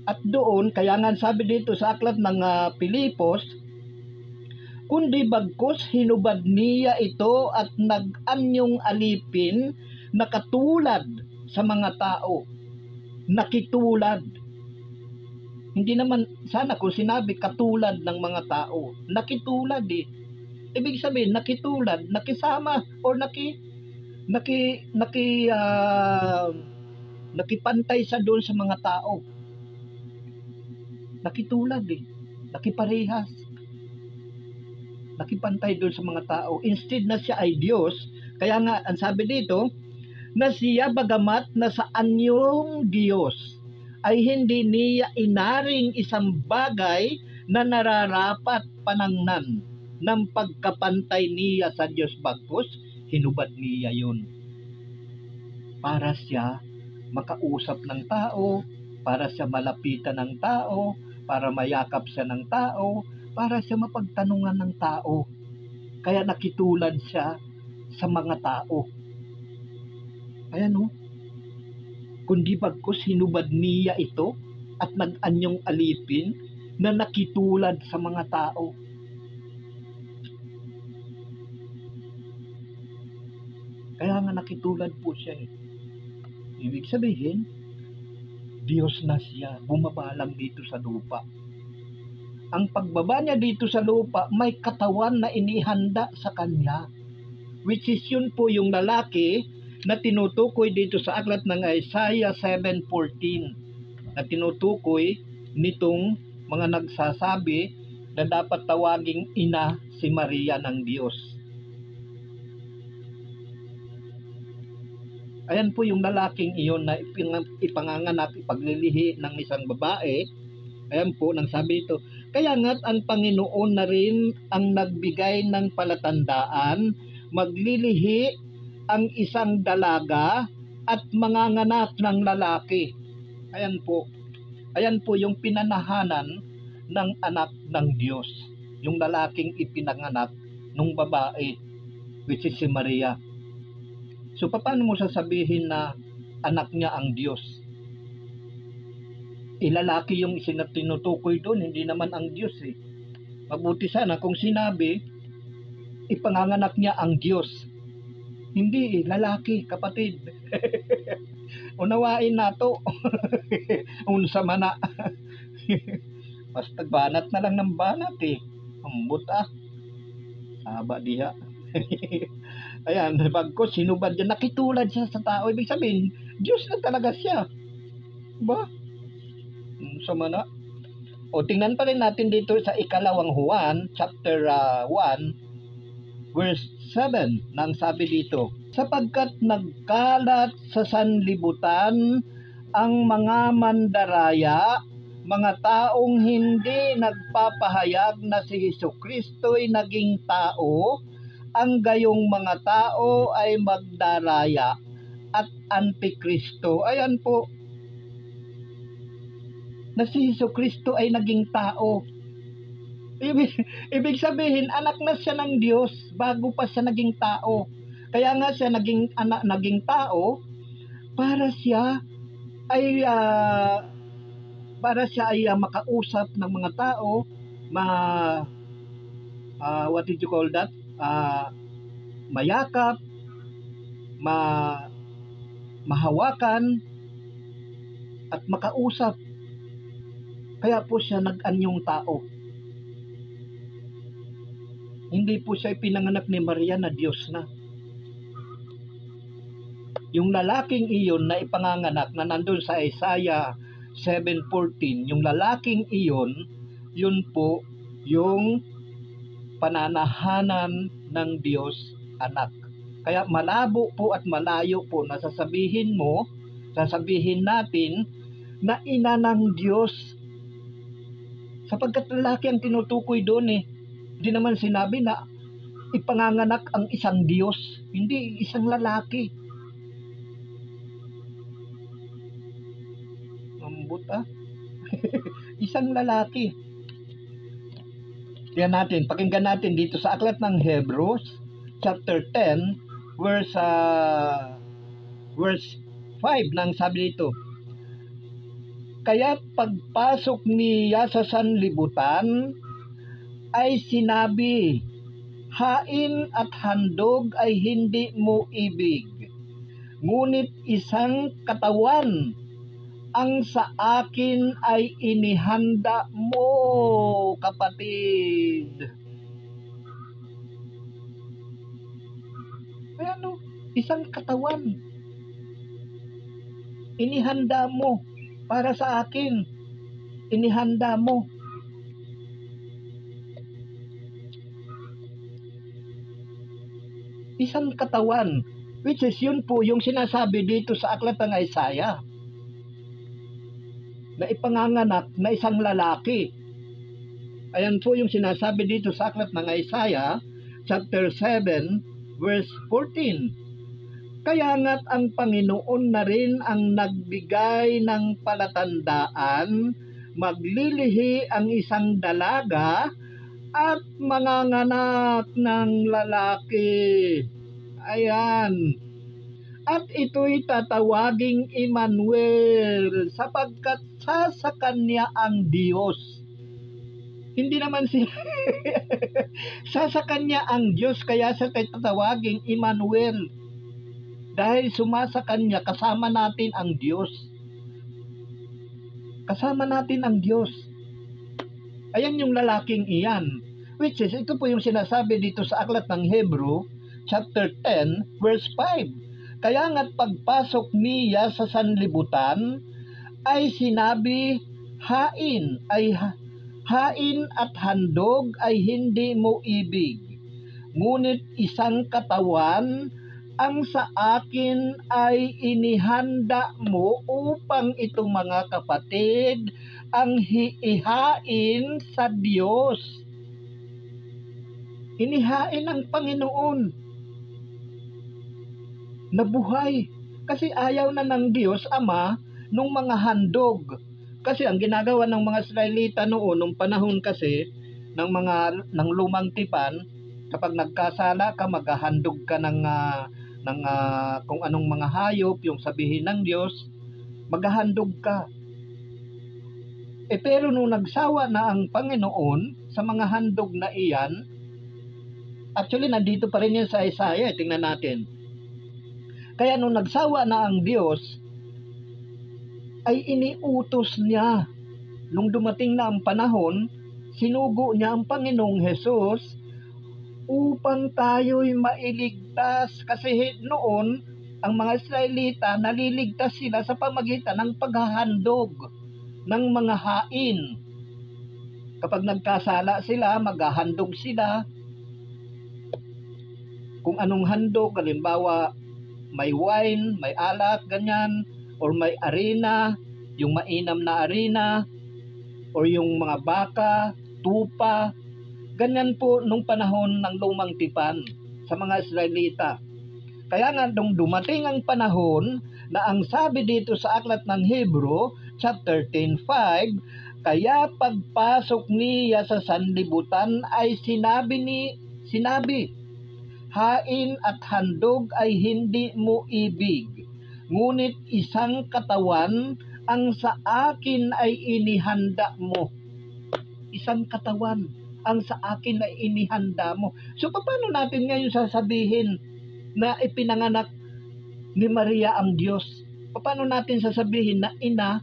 S1: At doon, kaya nga sabi dito sa aklat ng Pilipos, kundi bagkus hinubad niya ito at nag-anyong alipin na katulad sa mga tao. Nakitulad. Hindi naman sana kung sinabi katulad ng mga tao. Nakitulad eh. Ibig sabihin, nakitulad, nakisama, or nakipantay sa doon sa mga tao. Nakitulad eh. Nakiparehas. Nakipantay doon sa mga tao. Instead na siya ay Diyos, kaya nga, ang sabi dito, na siya bagamat na sa anyong Diyos, ay hindi niya inaring isang bagay na nararapat panangnan ng pagkapantay niya sa Diyos, bagkus hinubad niya yun. Para siya makausap ng tao, para siya malapitan ng tao, para mayakap siya ng tao, para siya mapagtanungan ng tao. Kaya nakitulad siya sa mga tao. Ayan o. Kundi bagkus hinubad niya ito at nag-anyong alipin na nakitulad sa mga tao. Kaya nga nakitulad po siya eh. Ibig sabihin, Diyos na siya, bumaba lang dito sa lupa. Ang pagbaba niya dito sa lupa, may katawan na inihanda sa kanya. Which is yun po yung lalaki na tinutukoy dito sa aklat ng Isaiah 7:14. Na tinutukoy nitong mga nagsasabi na dapat tawaging ina si Maria ng Diyos. Ayan po yung lalaking iyon na ipanganganak, ipaglilihi ng isang babae. Ayan po, nang sabi ito, kaya nga't ang Panginoon na rin ang nagbigay ng palatandaan, maglilihi ang isang dalaga at manganganak ng lalaki. Ayan po. Ayan po yung pinanahanan ng anak ng Diyos. Yung lalaking ipinanganak ng babae, which is si Maria. So, paano mo sasabihin na anak niya ang Diyos? Lalaki yung tinutukoy doon, hindi naman ang Diyos eh. Mabuti sana kung sinabi, ipanganganak niya ang Diyos. Hindi eh, lalaki, kapatid. Unawain na to. Unsa man na. Basta banat na lang ng banat eh. Ambot ah. Saba diha. Ayan, bagkus sinubad niya, nakitulad siya sa tao. Ibig sabihin, Diyos na talaga siya. Ba? Sama na. O tingnan pa rin natin dito sa ikalawang Juan, chapter 1, verse 7, nang sabi dito, sapagkat nagkalat sa sanlibutan ang mga mandaraya, mga taong hindi nagpapahayag na si Jesucristo'y naging tao, ang gayong mga tao ay magdaraya at antikristo. Ayan po, na si Jesucristo ay naging tao. Ibig sabihin, anak na siya ng Diyos bago pa siya naging tao. Kaya nga siya naging tao para siya ay makausap ng mga tao, what did you call that? Mayakap, mahawakan, at makausap. Kaya po siya nag-anyong tao. Hindi po siya ipinanganak ni Maria na Diyos na. Yung lalaking iyon na ipanganganak na nandun sa Isaiah 7:14, yung lalaking iyon, yun po yung pananahanan ng Diyos anak. Kaya malabo po at malayo po na sasabihin natin na ina ng Diyos. Sapagkat lalaki ang tinutukoy doon eh. Hindi naman sinabi na ipanganganak ang isang Diyos. Hindi, isang lalaki. Ambot isang lalaki. Pakinggan natin dito sa aklat ng Hebrews, chapter 10, verse 5 nang sabi dito, kaya pagpasok niya sa sanlibutan ay sinabi, hain at handog ay hindi mo ibig, ngunit isang katawan ang sa akin ay inihanda mo, kapatid. Ano? Isang katawan. Inihanda mo para sa akin. Inihanda mo. Isang katawan. Which is yun po yung sinasabi dito sa aklat ng Isaiah. Na ipanganganak na isang lalaki. Ayan po yung sinasabi dito sa aklat ng Isaiah, chapter 7, verse 14. Kaya nga't ang Panginoon na rin ang nagbigay ng palatandaan, maglilihi ang isang dalaga at manganganak ng lalaki. Ayan. At ito'y tatawaging Emmanuel, sapagkat sa kanya ang Diyos. Hindi naman sa kanya ang Diyos, kaya sa tatawaging Emmanuel. Dahil sumasa kanya, kasama natin ang Diyos. Kasama natin ang Diyos. Ayan yung lalaking iyan. Which is, ito po yung sinasabi dito sa aklat ng Hebrew, chapter 10, verse 5. Kaya nga't pagpasok niya sa sanlibutan, ay sinabi, hain at handog ay hindi mo ibig, ngunit isang katawan ang sa akin ay inihanda mo upang itong mga kapatid ang ihain sa Diyos. Inihain ng Panginoon na buhay. Kasi ayaw na ng Diyos Ama nung mga handog. Kasi ang ginagawa ng mga Israelita noon, nung panahon kasi ng lumang tipan, kapag nagkasala ka, maghahandog ka ng kung anong mga hayop, yung sabihin ng Diyos, maghahandog ka. Pero nung nagsawa na ang Panginoon sa mga handog na iyan, actually nandito pa rin yan sa Isaiah, tingnan natin. Kaya nung nagsawa na ang Diyos, ay iniutos niya. Nung dumating na ang panahon, sinugo niya ang Panginoong Hesus upang tayo'y mailigtas. Kasi noon, ang mga Israelita, naliligtas sila sa pamagitan ng paghahandog ng mga hain. Kapag nagkasala sila, maghahandog sila. Kung anong handog, halimbawa, may wine, may alak, ganyan, or may arena, yung mainam na arena, or yung mga baka, tupa, ganyan po nung panahon ng lumang tipan sa mga Israelita. Kaya nga nung dumating ang panahon na ang sabi dito sa aklat ng Hebrew, chapter 10:5, kaya pagpasok niya sa sanlibutan ay sinabi, hain at handog ay hindi mo ibig, ngunit isang katawan ang sa akin ay inihanda mo. Isang katawan ang sa akin ay inihanda mo. So paano natin ngayon sasabihin na ipinanganak ni Maria ang Diyos? Paano natin sasabihin na ina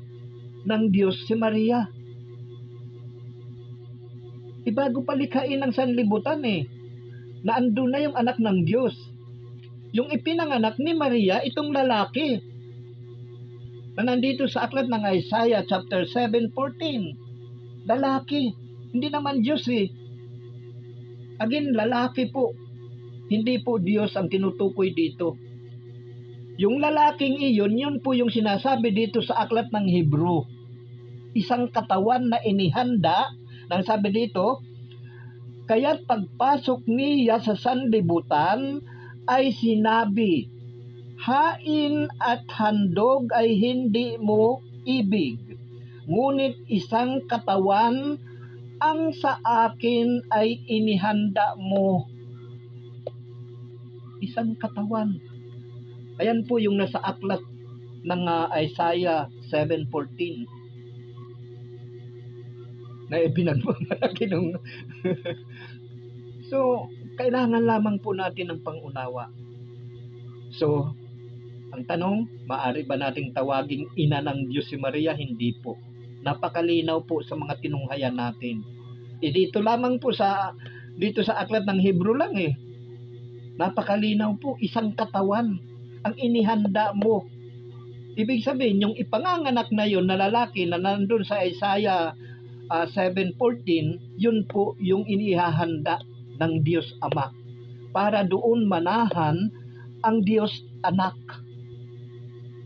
S1: ng Diyos si Maria? Bago palikhain ng sanlibutan na andun na yung anak ng Diyos. Yung ipinanganak ni Maria, itong lalaki, na nandito sa aklat ng Isaiah chapter 7:14. Lalaki, hindi naman Diyos eh. Again, lalaki po. Hindi po Diyos ang tinutukoy dito. Yung lalaking iyon, yun po yung sinasabi dito sa aklat ng Hebrew. Isang katawan na inihanda, nang sabi dito, kaya't pagpasok niya sa sanlibutan ay sinabi, hain at handog ay hindi mo ibig, ngunit isang katawan ang sa akin ay inihanda mo. Isang katawan. Ayan po yung nasa aklat ng Isaiah 7:14 na ipinagmamalaki nung So, kailangan lamang po natin ng pangunawa. So, ang tanong, maaari ba nating tawaging ina ng Diyos si Maria? Hindi po. Napakalinaw po sa mga tinunghayan natin. Dito lamang po dito sa aklat ng Hebrew lang eh. Napakalinaw po, isang katawan ang inihanda mo. Ibig sabihin, yung ipanganganak na yun na lalaki na nandun sa Isaiah 7:14, yun po yung inihahanda ng Diyos Ama para doon manahan ang Diyos Anak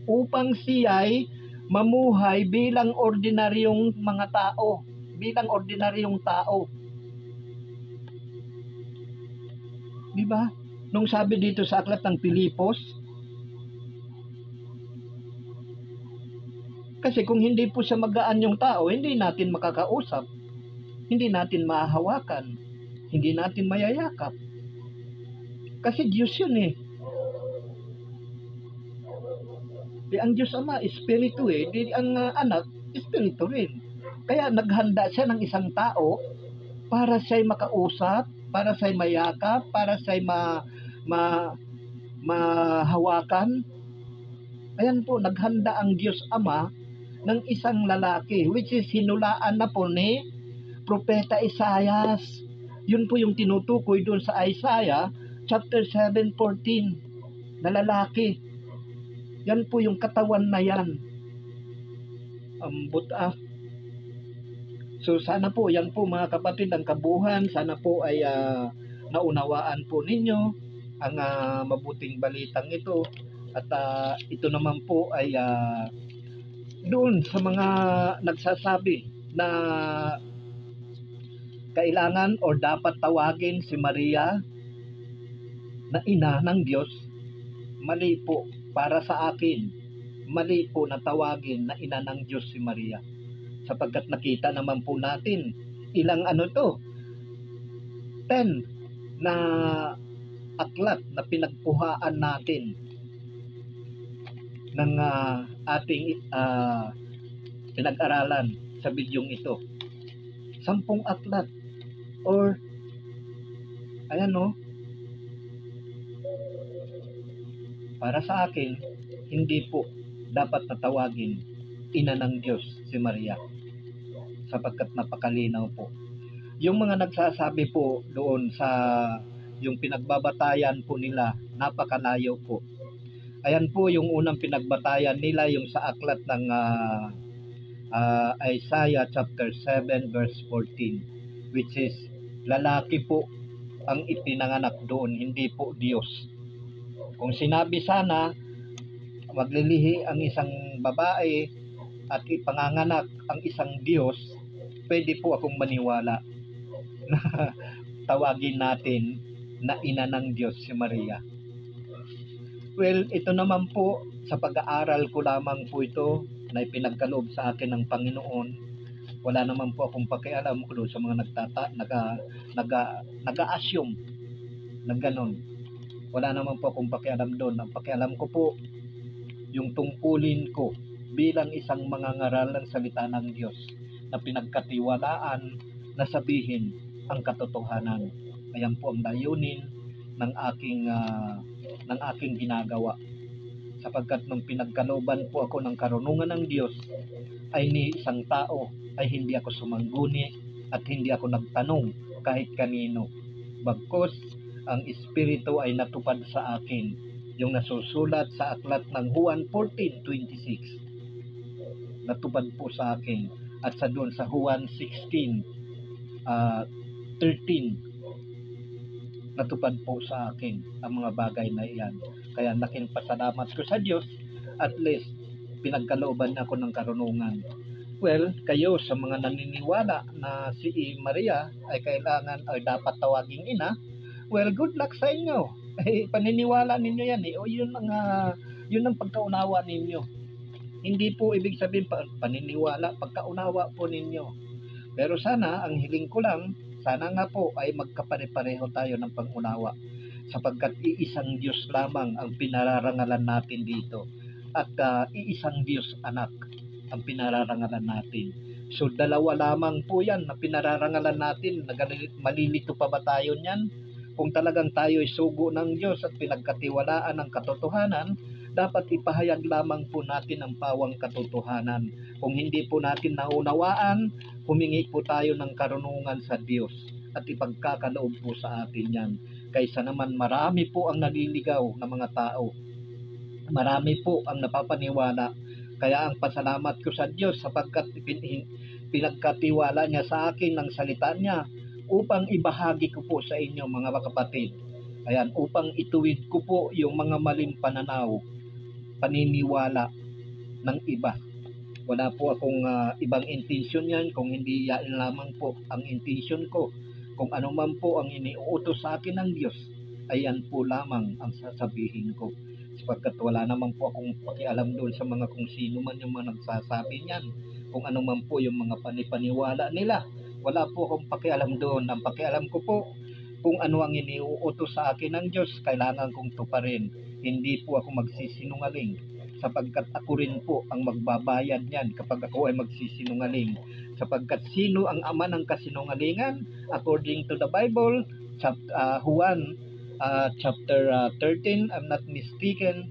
S1: upang siya'y mamuhay bilang ordinaryong mga tao, bilang ordinaryong tao. Di ba? Nung sabi dito sa aklat ng Pilipos, kasi kung hindi po siya magaan yung tao, hindi natin makakausap, hindi natin mahahawakan, hindi natin mayayakap. Kasi Diyos yun eh. Ang Diyos Ama, Espiritu eh. Ang anak, Espiritu rin. Kaya naghanda siya ng isang tao para siya'y makausap, para siya'y mayakap, para siya'y mahawakan. Ayan po, naghanda ang Diyos Ama ng isang lalaki, which is hinulaan na po ni Propeta Isaias. Yun po yung tinutukoy doon sa Isaiah chapter 7:14 na lalaki. Yan po yung katawan na yan. So sana po, yan po mga kapatid, ang kabuhan. Sana po ay naunawaan po ninyo ang mabuting balitang ito. At ito naman po ay doon sa mga nagsasabi na kailangan o dapat tawagin si Maria na ina ng Diyos. Mali po. Para sa akin, mali po na tawagin na ina ng Diyos si Maria. Sapagkat nakita naman po natin, ilang 10 na aklat na pinagpuhaan natin ng ating pinag-aralan sa bidyong ito. 10 aklat or para sa akin, hindi po dapat natawagin ina ng Diyos si Maria sapagkat napakalinaw po. Yung mga nagsasabi po doon sa yung pinagbabatayan po nila, napakalayo po. Ayan po yung unang pinagbatayan nila, yung sa aklat ng Isaiah chapter 7 verse 14, which is lalaki po ang ipinanganak doon, hindi po Diyos. Kung sinabi sana maglilihi ang isang babae at ipanganganak ang isang Diyos, pwede po akong maniwala na tawagin natin na ina ng Diyos si Maria. Well, ito naman po, sa pag-aaral ko lamang po ito na ipinagkaloob sa akin ng Panginoon. Wala naman po akong pakialam ko doon sa mga nag-a-assume ng ganon. Wala naman po akong pakialam doon. Ang pakialam ko po, yung tungkulin ko bilang isang mangangaral ng salita ng Diyos na pinagkatiwalaan na sabihin ang katotohanan. Ayan po ang layunin ng aking ginagawa. Sapagkat nung pinagkalooban po ako ng karunungan ng Diyos, ay ni isang tao ay hindi ako sumangguni at hindi ako nagtanong kahit kanino. Bagkus ang Espiritu ay natupad sa akin yung nasusulat sa aklat ng Juan 14:26. Natupad po sa akin. At sa doon sa Juan 16:13, natupad po sa akin ang mga bagay na iyan. Kaya laking pasalamat ko sa Diyos, at least pinagkalooban ako ng karunungan. Well, kayo sa mga naniniwala na si Maria ay kailangan ay dapat tawaging ina, well, good luck sa inyo. Paniniwala ninyo yan eh. O yun ang pagkaunawa ninyo. Hindi po ibig sabihin paniniwala, pagkaunawa po ninyo. Pero sana, ang hiling ko lang, sana nga po ay magkapare-pareho tayo ng pangunawa, sapagkat iisang Diyos lamang ang pinararangalan natin dito, at iisang Diyos anak ang pinararangalan natin. So dalawa lamang po yan na pinararangalan natin. Malilito pa ba tayo niyan? Kung talagang tayo ay sugo ng Diyos at pinagkatiwalaan ng katotohanan, dapat ipahayag lamang po natin ang pawang katotohanan. Kung hindi po natin naunawaan, humingi po tayo ng karunungan sa Diyos at ipagkakaloob po sa atin yan. Kaysa naman marami po ang naliligaw na mga tao. Marami po ang napapaniwala. Kaya ang pasalamat ko sa Diyos sapagkat pinagkatiwala niya sa akin ng salita niya upang ibahagi ko po sa inyo mga kapatid. Ayan, upang ituwid ko po yung mga maling pananaw, paniniwala ng iba. Wala po akong ibang intensyon yan, kung hindi yan lamang po ang intensyon ko. Kung ano man po ang iniuutos sa akin ng Diyos, ayan po lamang ang sasabihin ko. Sapagkat wala naman po akong pakialam doon sa mga kung sino man yung mga nagsasabi niyan. Kung ano man po yung mga panipaniwala nila, wala po akong pakialam doon. Ang pakialam ko po, kung ano ang iniuutos sa akin ng Diyos, kailangan kong tuparin. Hindi po ako magsisinungaling, sapagkat ako rin po ang magbabayad niyan kapag ako ay magsisinungaling. Sapagkat sino ang ama ng kasinungalingan? According to the Bible, Juan chapter 13, I'm not mistaken,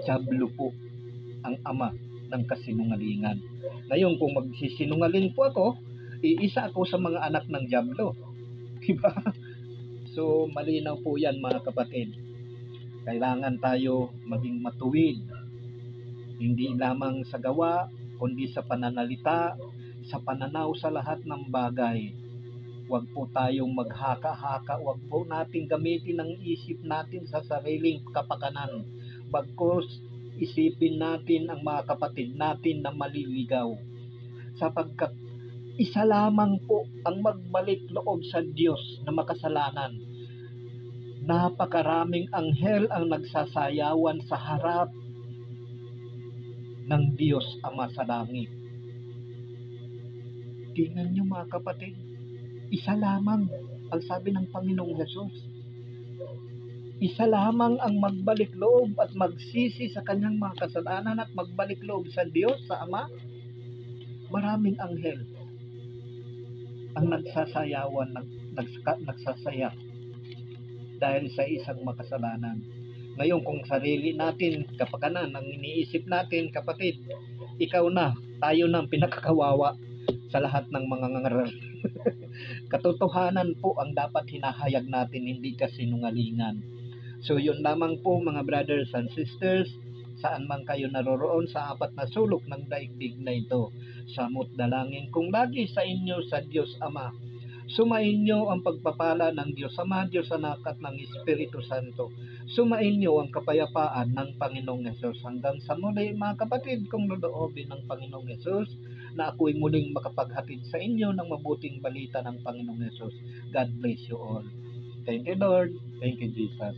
S1: Diablo po ang ama ng kasinungalingan. Ngayon, kung magsisinungaling po ako, iisa ako sa mga anak ng Diablo. Diba? So, malinaw po yan mga kapatid. Kailangan tayo maging matuwid. Hindi lamang sa gawa, kundi sa pananalita, sa pananaw sa lahat ng bagay. Huwag po tayong maghaka-haka. Huwag po natin gamitin ang isip natin sa sariling kapakanan. Bagkus, isipin natin ang mga kapatid natin na maliligaw. Sapagkat isa lamang po ang magbalik loob sa Diyos na makasalanan. Napakaraming anghel ang nagsasayawan sa harap ng Diyos Ama sa langit. Tingnan niyo mga kapatid, isa lamang ang sabi ng Panginoong Hesus. Isa lamang ang magbalik loob at magsisi sa kanyang mga kasalanan at magbalik loob sa Diyos, sa Ama. Maraming anghel ang nagsasayawan, nagsasaya dahil sa isang makasalanan. Ngayon, kung sarili natin, kapakanan, ang iniisip natin, kapatid, ikaw na, tayo na ang pinakakawawa sa lahat ng mga ngaral. Katotohanan po ang dapat hinahayag natin, hindi kasinungalingan. So yun lamang po mga brothers and sisters, saan man kayo naroroon sa apat na sulok ng daigdig na ito. Samot dalangin kung lagi sa inyo sa Diyos Ama. Sumainyo ang pagpapala ng Diyos Ama, Diyos Anak at ng Espiritu Santo. Sumainyo ang kapayapaan ng Panginoong Hesus. Hanggang sa muli mga kapatid, kung loobin ng Panginoong Hesus, na ako'y muling makapaghatid sa inyo ng mabuting balita ng Panginoong Hesus. God bless you all. Thank you Lord. Thank you Jesus.